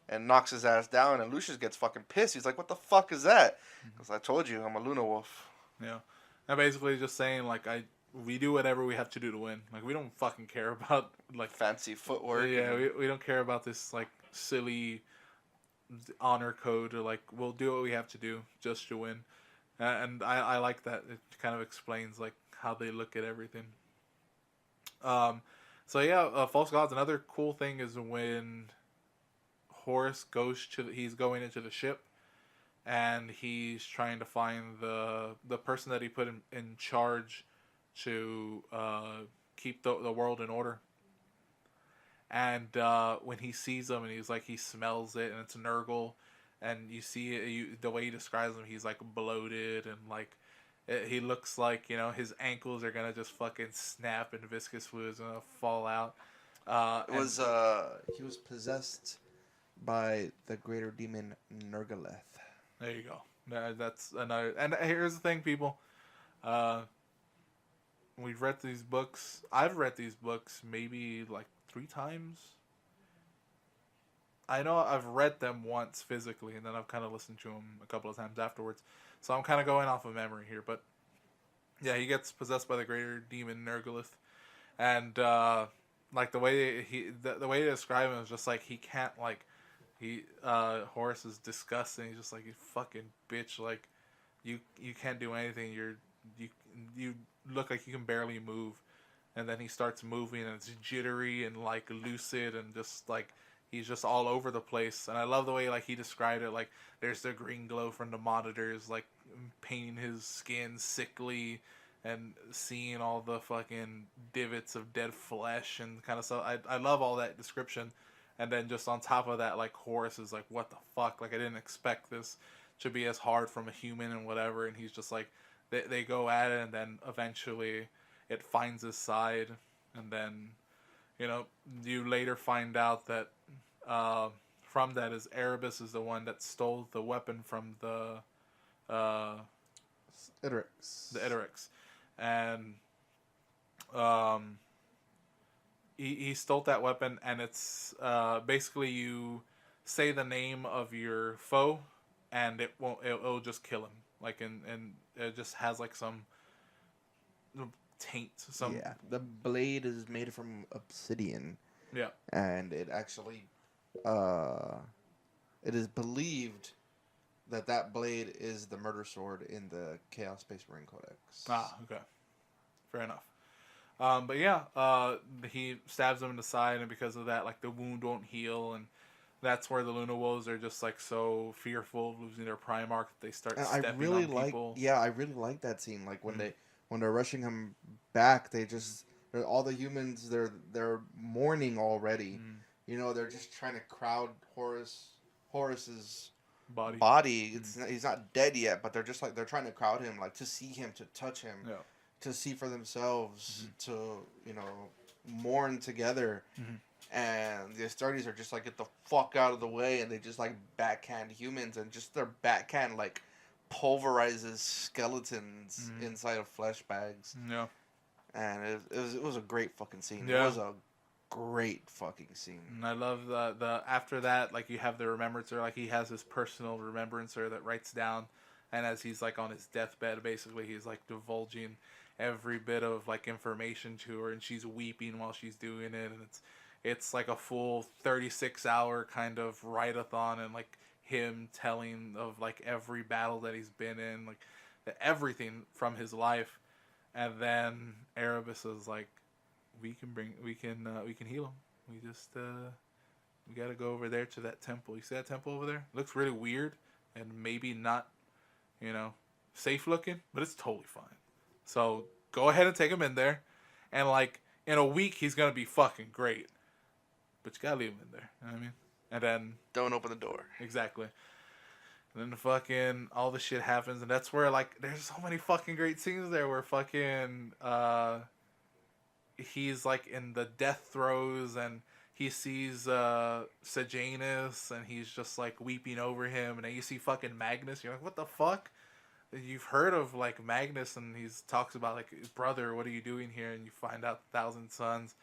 And knocks his ass down, and Lucius gets fucking pissed. He's like, what the fuck is that? Because I told you, I'm a Luna Wolf. Yeah. I'm basically just saying, like, we do whatever we have to do to win. Like, we don't fucking care about, like... fancy footwork. Yeah, we don't care about this, like, silly honor code. Or, like, we'll do what we have to do just to win. And I like that. It kind of explains, like, how they look at everything. So, yeah, False Gods, another cool thing is when Horus he's going into the ship, and he's trying to find the person that he put in charge to keep the world in order. And when he sees him, and he's like, he smells it, and it's Nurgle. And you see it, the way he describes him, he's like bloated and like he looks like, his ankles are gonna just fucking snap and viscous fluid's gonna fall out. He was possessed by the greater demon Nergaleth. There you go. That's another. And here's the thing, people. We've read these books. I've read these books maybe like 3 times. I know I've read them once physically, and then I've kind of listened to them a couple of times afterwards. So I'm kind of going off of memory here. But, yeah, he gets possessed by the greater demon Nergalith. And, like, the way the way to describe him is just, like, he can't, like... Horus is disgusting. He's just like, you fucking bitch. Like, you can't do anything. You look like you can barely move. And then he starts moving, and it's jittery and, like, lucid and just, like... He's just all over the place. And I love the way, like, he described it. Like, there's the green glow from the monitors, like, painting his skin sickly and seeing all the fucking divots of dead flesh and kind of stuff. I love all that description. And then just on top of that, like, Horus is like, what the fuck? Like, I didn't expect this to be as hard from a human and whatever. And he's just like, they go at it, and then eventually it finds his side. And then, you later find out that from that is Erebus is the one that stole the weapon from the Idrix. And he stole that weapon, and it's basically you say the name of your foe, and it won't. It'll just kill him. Like and it just has like some taint. Some Yeah, the blade is made from obsidian, yeah. and it actually, uh, it is believed that that blade is the murder sword in the Chaos Space Marine Codex. Ah, okay, fair enough. But yeah, he stabs him in the side, and because of that, like the wound won't heal, and that's where the Luna Wolves are just like so fearful of losing their Primarch that they start And stepping on people. I really like that scene. Like when they're rushing him back, all the humans they're mourning already. Mm. You know, they're just trying to crowd Horus's Body. He's not dead yet, but they're trying to crowd him, like to see him, to touch him, Yeah. to see for themselves, to mourn together. And the Astartes are just like, get the fuck out of the way, and they just like backhand humans, and just their backhand like pulverizes skeletons inside of flesh bags. Yeah. And it was a great fucking scene. Yeah. It was a great fucking scene. And I love the after that, like you have the remembrancer, like he has his personal remembrancer that writes down, and as he's like on his deathbed, basically he's like divulging every bit of like information to her, and she's weeping while she's doing it, and it's like a full 36-hour kind of write-a-thon, and like him telling of like every battle that he's been in, like everything from his life, and then Erebus is like, we can heal him. We just we gotta go over there to that temple. You see that temple over there? It looks really weird and maybe not, safe looking, but it's totally fine. So go ahead and take him in there, and like in a week he's gonna be fucking great. But you gotta leave him in there. You know what I mean? And then Don't open the door. exactly. And then the fucking all the shit happens, and that's where like there's so many fucking great scenes there where fucking he's like in the death throes, and he sees Sejanus, and he's just like weeping over him, and then you see fucking Magnus. You're like, what the fuck? You've heard of like Magnus, and he talks about like, brother, what are you doing here? And you find out 1,000 Suns,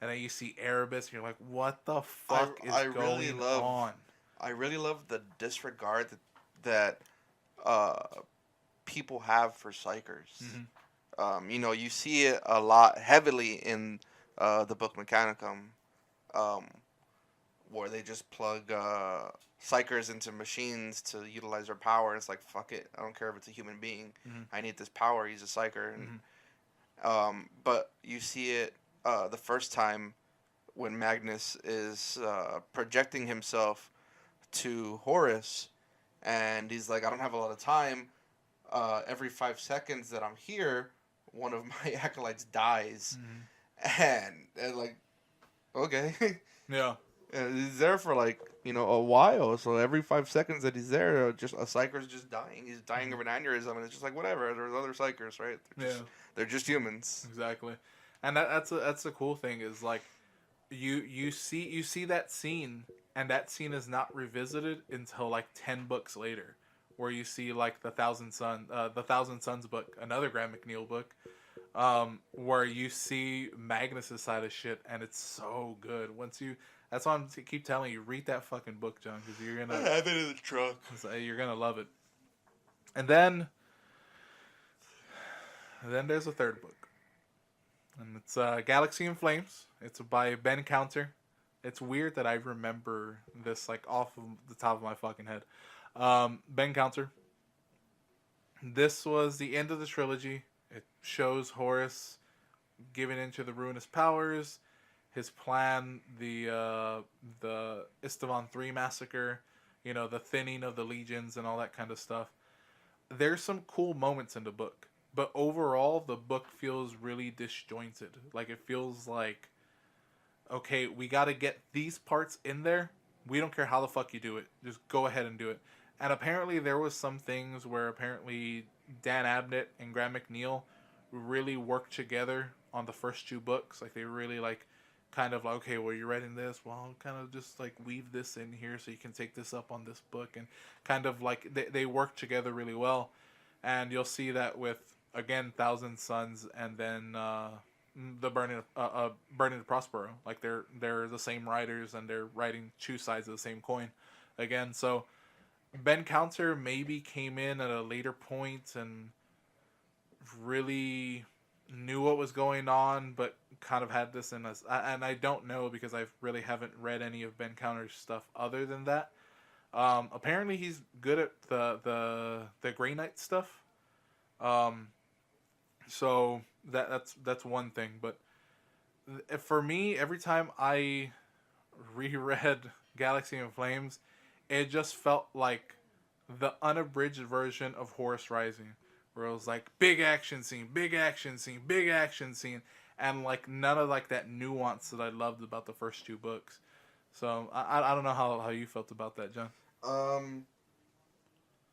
and then you see Erebus, and you're like, what the fuck is going on? I really love the disregard that people have for psychers. You see it a lot heavily in the book Mechanicum, where they just plug psychers into machines to utilize their power. It's like, fuck it, I don't care if it's a human being. I need this power. He's a psyker. And, but you see it the first time when Magnus is projecting himself to Horus, and he's like, I don't have a lot of time. Every 5 seconds that I'm here, one of my acolytes dies. And like, okay. Yeah. And he's there for like, a while. So every 5 seconds that he's there, just a psyker's just dying. He's dying of an aneurysm, and it's just like, whatever. There's other psychers, right? They're just humans. Exactly. And that's the cool thing is like, you see that scene, and that scene is not revisited until like 10 books later, where you see like the Thousand Suns book, another Graham McNeil book, where you see Magnus's side of shit, and it's so good. That's why I keep telling you, read that fucking book, John, because you're gonna. I have it in the trunk. You're gonna love it. And then there's a third book, and it's Galaxy in Flames. It's by Ben Counter. It's weird that I remember this like off of the top of my fucking head. Ben Counter. This was the end of the trilogy. It shows Horus giving into the ruinous powers, his plan, the Istavan 3 massacre, the thinning of the legions and all that kind of stuff. There's some cool moments in the book, but overall the book feels really disjointed. Like it feels like, okay, we got to get these parts in there. We don't care how the fuck you do it. Just go ahead and do it. And apparently there was some things where apparently Dan Abnett and Graham McNeil really worked together on the first 2 books. Like they really like kind of like, okay, well, you're writing this. Well, kind of just like weave this in here so you can take this up on this book. And kind of like they work together really well. And you'll see that with, again, Thousand Suns and then the Burning of Prospero. Like they're the same writers and they're writing two sides of the same coin again. So Ben Counter maybe came in at a later point and really knew what was going on, but kind of had this in us. And I don't know because I really haven't read any of Ben Counter's stuff other than that. Apparently he's good at the Grey Knight stuff. Um, so that's one thing. But for me, every time I reread Galaxy in Flames, it just felt like the unabridged version of Horus Rising, where it was like big action scene, big action scene, big action scene, and like none of like that nuance that I loved about the first two books. So I don't know how you felt about that, John.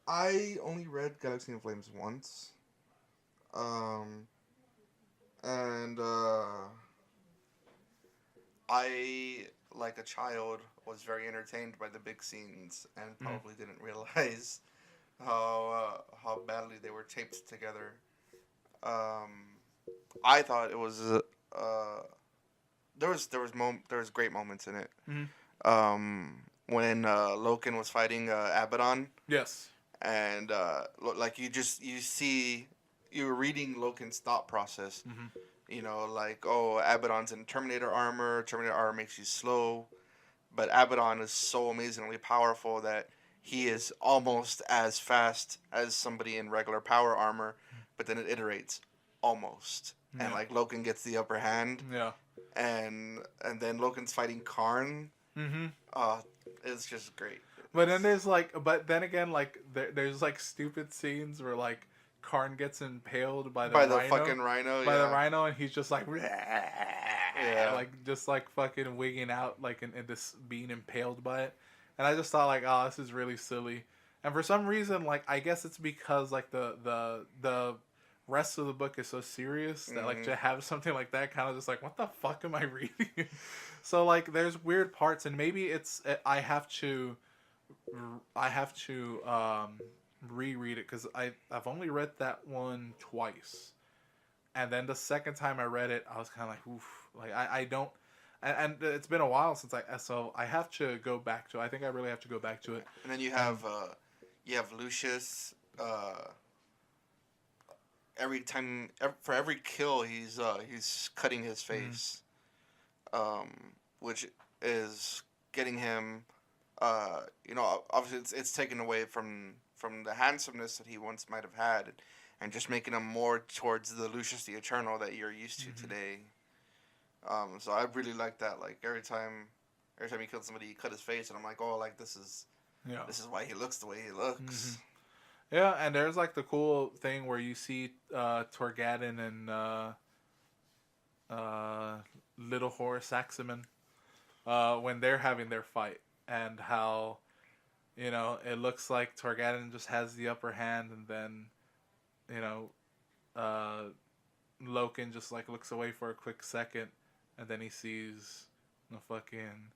I only read Galaxy in Flames once. And I, like a child, was very entertained by the big scenes and probably didn't realize how badly they were taped together. I thought it was there was great moments in it. When Loken was fighting Abaddon. Yes. And like you're reading Loken's thought process. You know, like, oh, Abaddon's in Terminator armor. Terminator armor makes you slow, but Abaddon is so amazingly powerful that he is almost as fast as somebody in regular power armor, but then it iterates almost. Yeah. And like Loken gets the upper hand. Yeah. And then Loken's fighting Karn. It's just great. But then there's like, but then again, like there's like stupid scenes where like Karn gets impaled by the fucking rhino, by the rhino, and he's just like, like just like fucking wigging out, like in this being impaled by it. And I just thought like, oh, this is really silly. And for some reason, like I guess it's because like the rest of the book is so serious that like to have something like that kind of just like, what the fuck am I reading? So like there's weird parts, and maybe I have to reread it because I've only read that one twice, and then the second time I read it I was kind of like, oof, like I don't, and it's been a while since so I have to go back to it. I think I really have to go back to it. And then you have Lucius. For every kill he's cutting his face, which is getting him. Obviously it's taken away from the handsomeness that he once might have had, and just making him more towards the Lucius the Eternal that you're used to today. So I really like that. Like every time he killed somebody, he cut his face, and I'm like, oh, like this is why he looks the way he looks. Yeah, and there's like the cool thing where you see Torgadon and Little Horus Axeman when they're having their fight. And how, it looks like Torgadon just has the upper hand, and then, Loken just like looks away for a quick second, and then he sees the fucking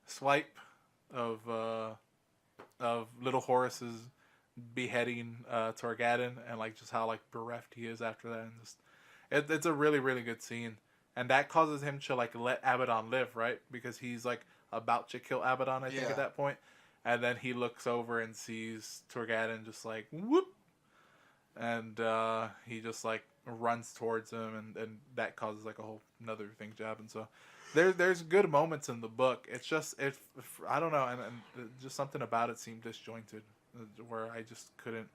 swipe of Little Horus's beheading Torgadon, and like just how like bereft he is after that, and just it's a really, really good scene, and that causes him to like let Abaddon live, right? Because he's like about to kill Abaddon, I think, at that point. And then he looks over and sees Torgadon just like, whoop! And he just like runs towards him, and that causes like a whole another thing to happen. So there's good moments in the book. It's just, I don't know, and just something about it seemed disjointed, where I just couldn't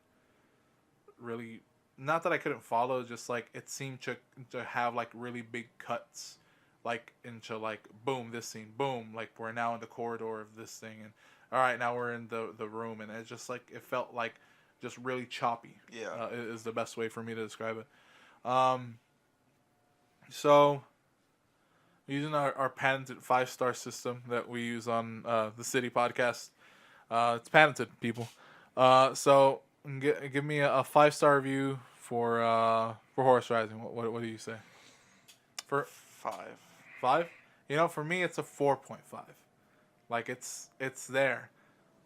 really, not that I couldn't follow, just like it seemed to have like really big cuts. Like into like boom, this scene, boom, like we're now in the corridor of this thing, and all right, now we're in the room, and it just like it felt like just really choppy. Yeah, is the best way for me to describe it. So using our patented 5-star system that we use on the City Podcast, it's patented, people. So give me a 5-star review for Horus Rising. What do you say? For 5. 5? For me it's a 4.5. Like it's there.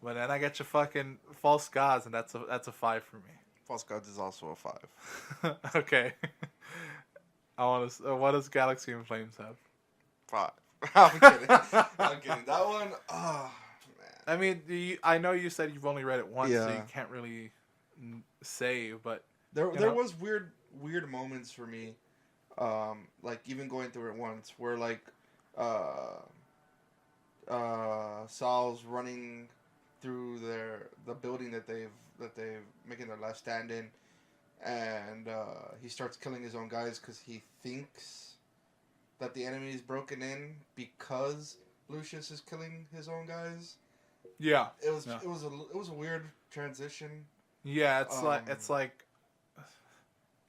But then I get your fucking False Gods, and that's a 5 for me. False Gods is also a 5. Okay. I want to. What does Galaxy in Flames have? 5. I'm kidding. I'm kidding. That one, oh man. I mean, I know you said you've only read it once, so Yeah. you can't really say. But There you know. was weird moments for me, like even going through it once, where like, Sal's running through the building that they've making their last stand in, and he starts killing his own guys because he thinks that the enemy is broken in because Lucius is killing his own guys. Yeah. It was Yeah. it was a weird transition. Yeah, it's like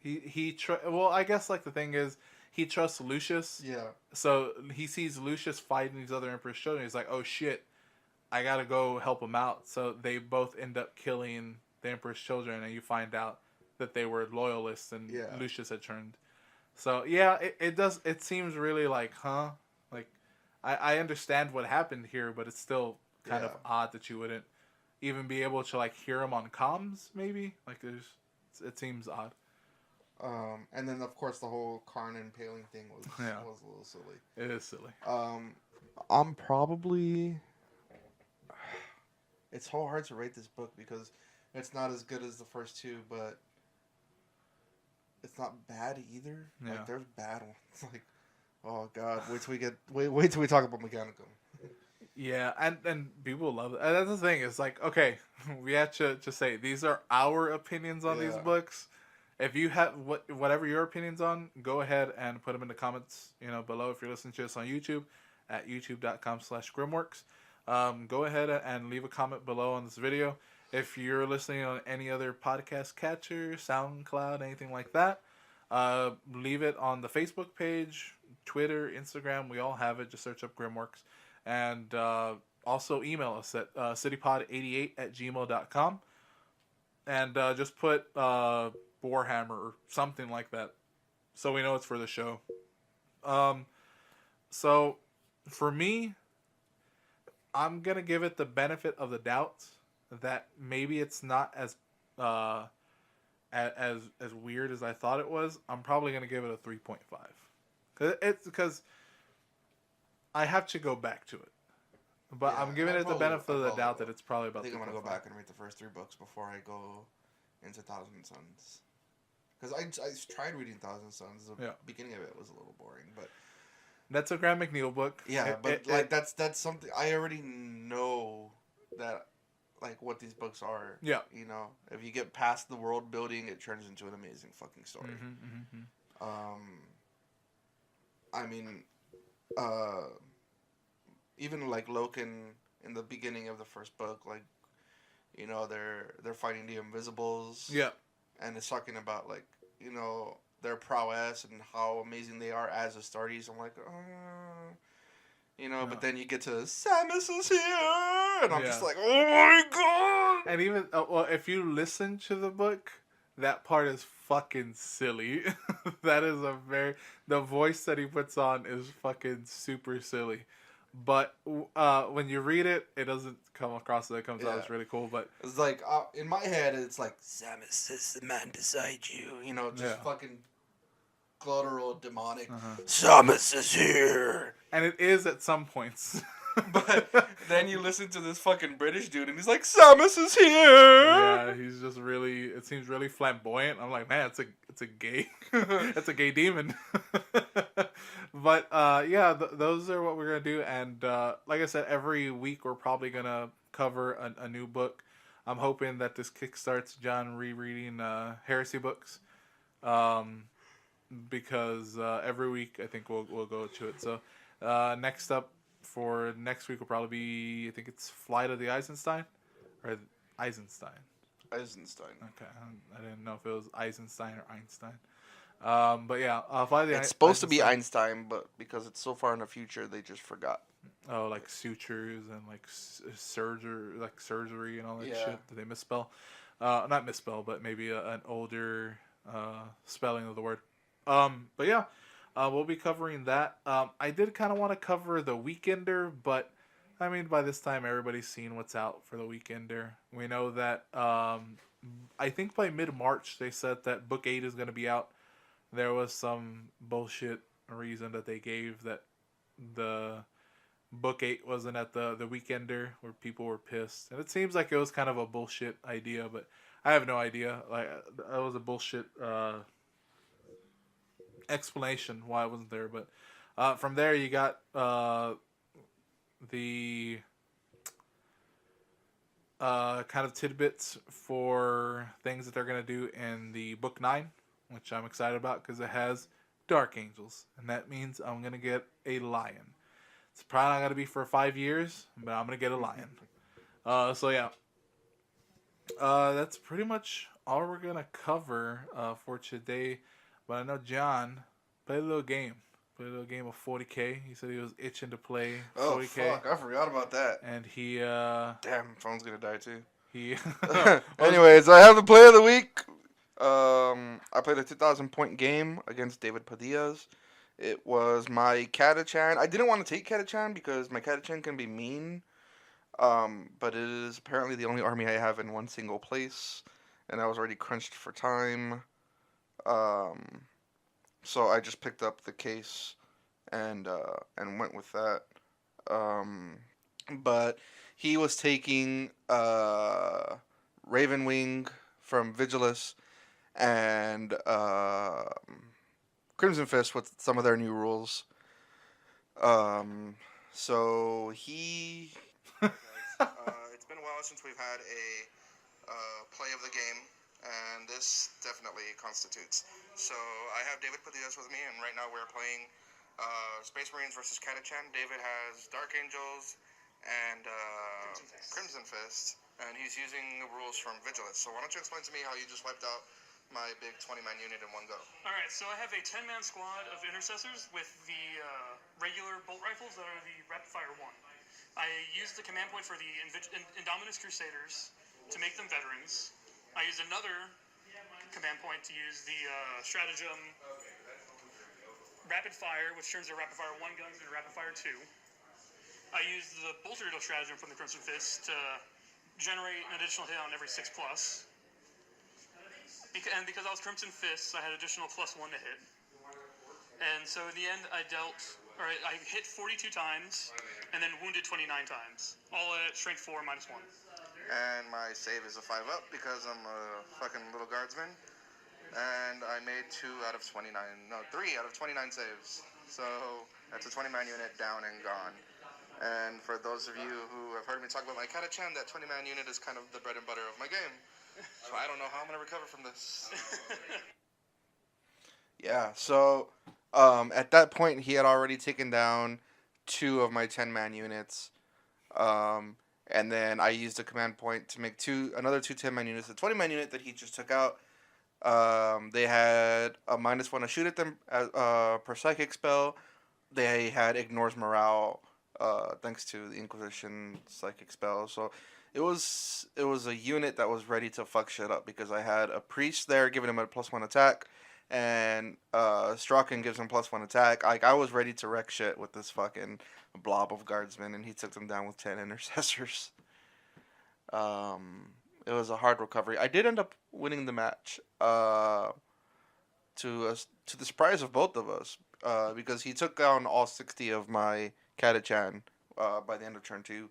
well, I guess like the thing is he trusts Lucius. Yeah. So he sees Lucius fighting these other Emperor's children. He's like, "Oh shit, I gotta go help him out." So they both end up killing the Emperor's children, and you find out that they were loyalists, and Lucius had turned. So yeah, it does. It seems really like, huh? Like, I understand what happened here, but it's still kind of odd that you wouldn't even be able to like hear him on comms. Maybe like it seems odd. And then of course the whole Karn impaling thing was a little silly. It is silly. I'm probably. It's so hard to rate this book because it's not as good as the first two, but it's not bad either. Yeah. Like there's bad ones. Like, oh god, wait till we talk about Mechanicum. Yeah, and people love it. And that's the thing. It's like, okay, we have to say these are our opinions on these books. If you have whatever your opinions on, go ahead and put them in the comments, below. If you're listening to us on YouTube, at youtube.com/Grimworks, go ahead and leave a comment below on this video. If you're listening on any other podcast catcher, SoundCloud, anything like that, leave it on the Facebook page, Twitter, Instagram. We all have it. Just search up Grimworks. And also email us at citypod88@gmail.com. And just put Warhammer or something like that, so we know it's for the show. So for me, I'm gonna give it the benefit of the doubt that maybe it's not as weird as I thought it was. I'm probably gonna give it a 3.5 because I have to go back to it. But I'm giving it the benefit of the doubt that it's probably about. I think I'm gonna go back and read the first 3 books before I go into Thousand Suns. Because I tried reading Thousand Suns. The beginning of it was a little boring, but that's a Graham McNeil book. Yeah, that's something I already know that, like, what these books are. Yeah. If you get past the world building, it turns into an amazing fucking story. I mean, even like Loken in the beginning of the first book, like, they're fighting the Invisibles. Yeah. And it's talking about, like, their prowess and how amazing they are as Astartes. I'm like, but then you get to Samus is here, and I'm just like, oh my god! And even if you listen to the book, that part is fucking silly. That is the voice that he puts on is fucking super silly. But when you read it, it doesn't come across that it comes out as really cool. But it's like, in my head, it's like, Samus is the man beside you. Fucking guttural, demonic. Samus is here! And it is at some points. But then you listen to this fucking British dude, and he's like, Samus is here! Yeah, he's just really, it seems really flamboyant. I'm like, man, it's a gay, it's a gay demon. But, those are what we're going to do. And, like I said, every week we're probably going to cover a new book. I'm hoping that this kickstarts John rereading, Heresy books. Because, every week I think we'll go to it. So, next up for next week will probably be, I think it's Flight of the Eisenstein or Eisenstein. Eisenstein. Okay. I didn't know if it was Eisenstein or Einstein. But yeah, Flight of the It's supposed to be Einstein, but because it's so far in the future, they just forgot. Oh, like sutures and like surgery and all that shit that they misspell. Not misspell, but maybe an older spelling of the word. But yeah, we'll be covering that. I did kind of want to cover the Weekender, but I mean, by this time everybody's seen what's out for the Weekender. We know that I think by mid-March they said that book 8 is going to be out. there was some bullshit reason that they gave that the book 8 wasn't at the weekender where people were pissed, and it seems like it was kind of a bullshit idea, but I have no idea. Like that was a bullshit explanation why it wasn't there. But from there, you got the kind of tidbits for things that they're gonna do in the book 9, which I'm excited about because it has Dark Angels, and that means I'm gonna get a lion. It's probably not gonna be for 5 years, but I'm gonna get a lion. So yeah, that's pretty much all we're gonna cover for today. But I know John played a little game. Played a little game of 40K. He said he was itching to play 40K. Oh fuck! I forgot about that. And he Damn, phone's gonna die too. he Anyways, I have the play of the week. I played a 2,000 point game against David Padillas. It was my Catachan. I didn't want to take Catachan because my Catachan can be mean. But it is apparently the only army I have in one single place, and I was already crunched for time. So I just picked up the case and went with that. But he was taking Ravenwing from Vigilus and Crimson Fist with some of their new rules. So he. It's been a while since we've had a play of the game, and this definitely constitutes. So I have David Padillas with me, and right now we're playing Space Marines versus Catachan. David has Dark Angels and Crimson Fist, and he's using the rules from Vigilus. So why don't you explain to me how you just wiped out my big 20-man unit in one go? Alright, so I have a 10-man squad of intercessors with the regular bolt rifles that are the rapid fire 1. I used the command point for the Indominus Crusaders to make them veterans. I used another command point to use the stratagem rapid fire, which turns their rapid fire 1 guns into rapid fire 2. I used the bolter riddle stratagem from the Crimson Fist to generate an additional hit on every 6+. And because I was Crimson Fist, I had additional +1 to hit. And so in the end, I hit 42 times, and then wounded 29 times. All at strength 4 -1. And my save is a 5-up because I'm a fucking little guardsman. And I made 3 out of 29 saves. So that's a 20-man unit down and gone. And for those of you who have heard me talk about my Catachan, that 20-man unit is kind of the bread and butter of my game. So I don't know how I'm going to recover from this. Yeah, so at that point, he had already taken down 2 of my 10-man units. And then I used a command point to make another 2 10-man units. The 20-man unit that he just took out, they had a -1 to shoot at them per psychic spell. They had ignores morale, thanks to the Inquisition psychic spell. So it was a unit that was ready to fuck shit up because I had a priest there giving him a +1 attack, and Strachan gives him +1 attack. Like, I was ready to wreck shit with this fucking blob of guardsmen, and he took them down with 10 intercessors. It was a hard recovery. I did end up winning the match, to the surprise of both of us, because he took down all 60 of my Catachan by the end of turn 2.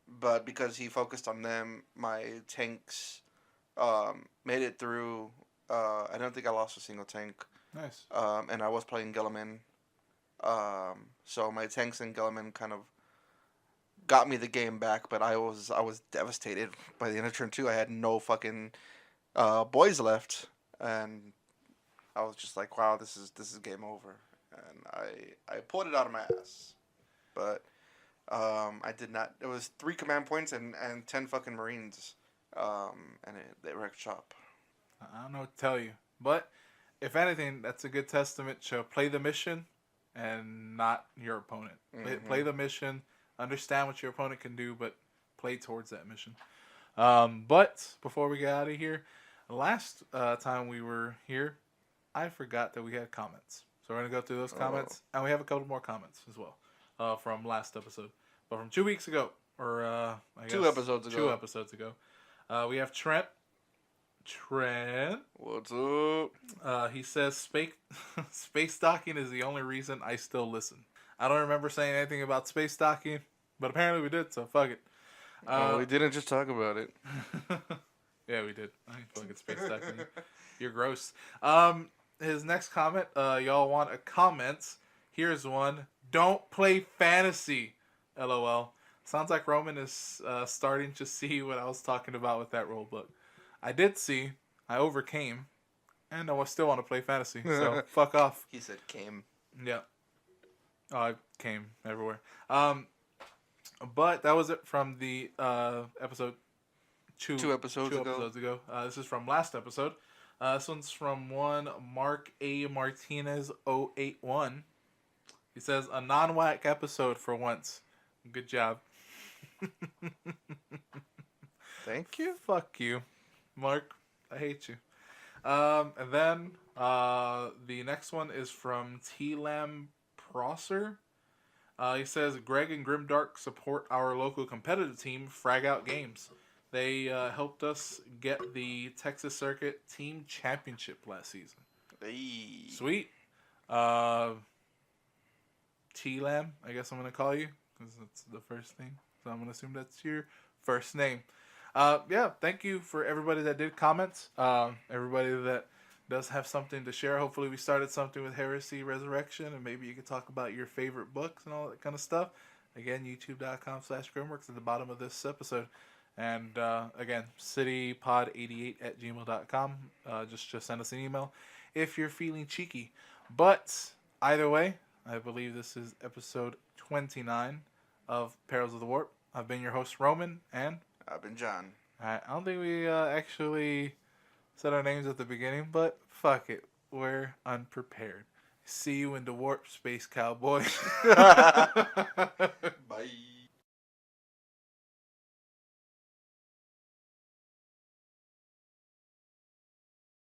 But because he focused on them, my tanks made it through. I don't think I lost a single tank. Nice. And I was playing Guilliman. So my tanks and Guilliman kind of got me the game back, but I was devastated by the end of turn 2. I had no fucking boys left, and I was just like, wow, this is game over. And I pulled it out of my ass. But I did not. It was 3 command points and 10 fucking Marines. And they wrecked shop. I don't know what to tell you, but if anything, that's a good testament to play the mission and not your opponent. Play the mission, understand what your opponent can do, but play towards that mission. But before we get out of here, last time we were here, I forgot that we had comments. So we're going to go through those comments, and we have a couple more comments as well from last episode. But from 2 weeks ago, or I guess 2 episodes ago. 2 episodes ago, we have Trent Trent. What's up? He says space docking is the only reason I still listen. I don't remember saying anything about space docking, but apparently we did, so fuck it. We didn't just talk about it. Yeah, we did. I ain't fucking space docking. You're gross. His next comment, y'all want a comment. Here's one. Don't play fantasy. LOL. Sounds like Roman is starting to see what I was talking about with that rule book. I did see. I overcame. And I still want to play fantasy. So, fuck off. He said came. Yeah. Oh, I came everywhere. But that was it from the episode two episodes ago. This is from last episode. This one's from one Mark A. Martinez 081. He says, a non-whack episode for once. Good job. Thank you. Fuck you, Mark. I hate you. And then the next one is from T-Lam Prosser. He says, Greg and Grimdark support our local competitive team, Frag Out Games. They helped us get the Texas Circuit Team Championship last season. Hey. Sweet. T-Lam, I guess I'm going to call you, because that's the first thing. So I'm going to assume that's your first name. Yeah, thank you for everybody that did comment. Everybody that does have something to share. Hopefully we started something with Heresy Resurrection, and maybe you could talk about your favorite books and all that kind of stuff. Again, youtube.com/Grimworks at the bottom of this episode. And again, citypod88@gmail.com. Just send us an email if you're feeling cheeky. But either way, I believe this is episode 29 of Perils of the Warp. I've been your host, Roman, and I've been John. I don't think we actually said our names at the beginning, but fuck it. We're unprepared. See you in the warp, space cowboy. Bye.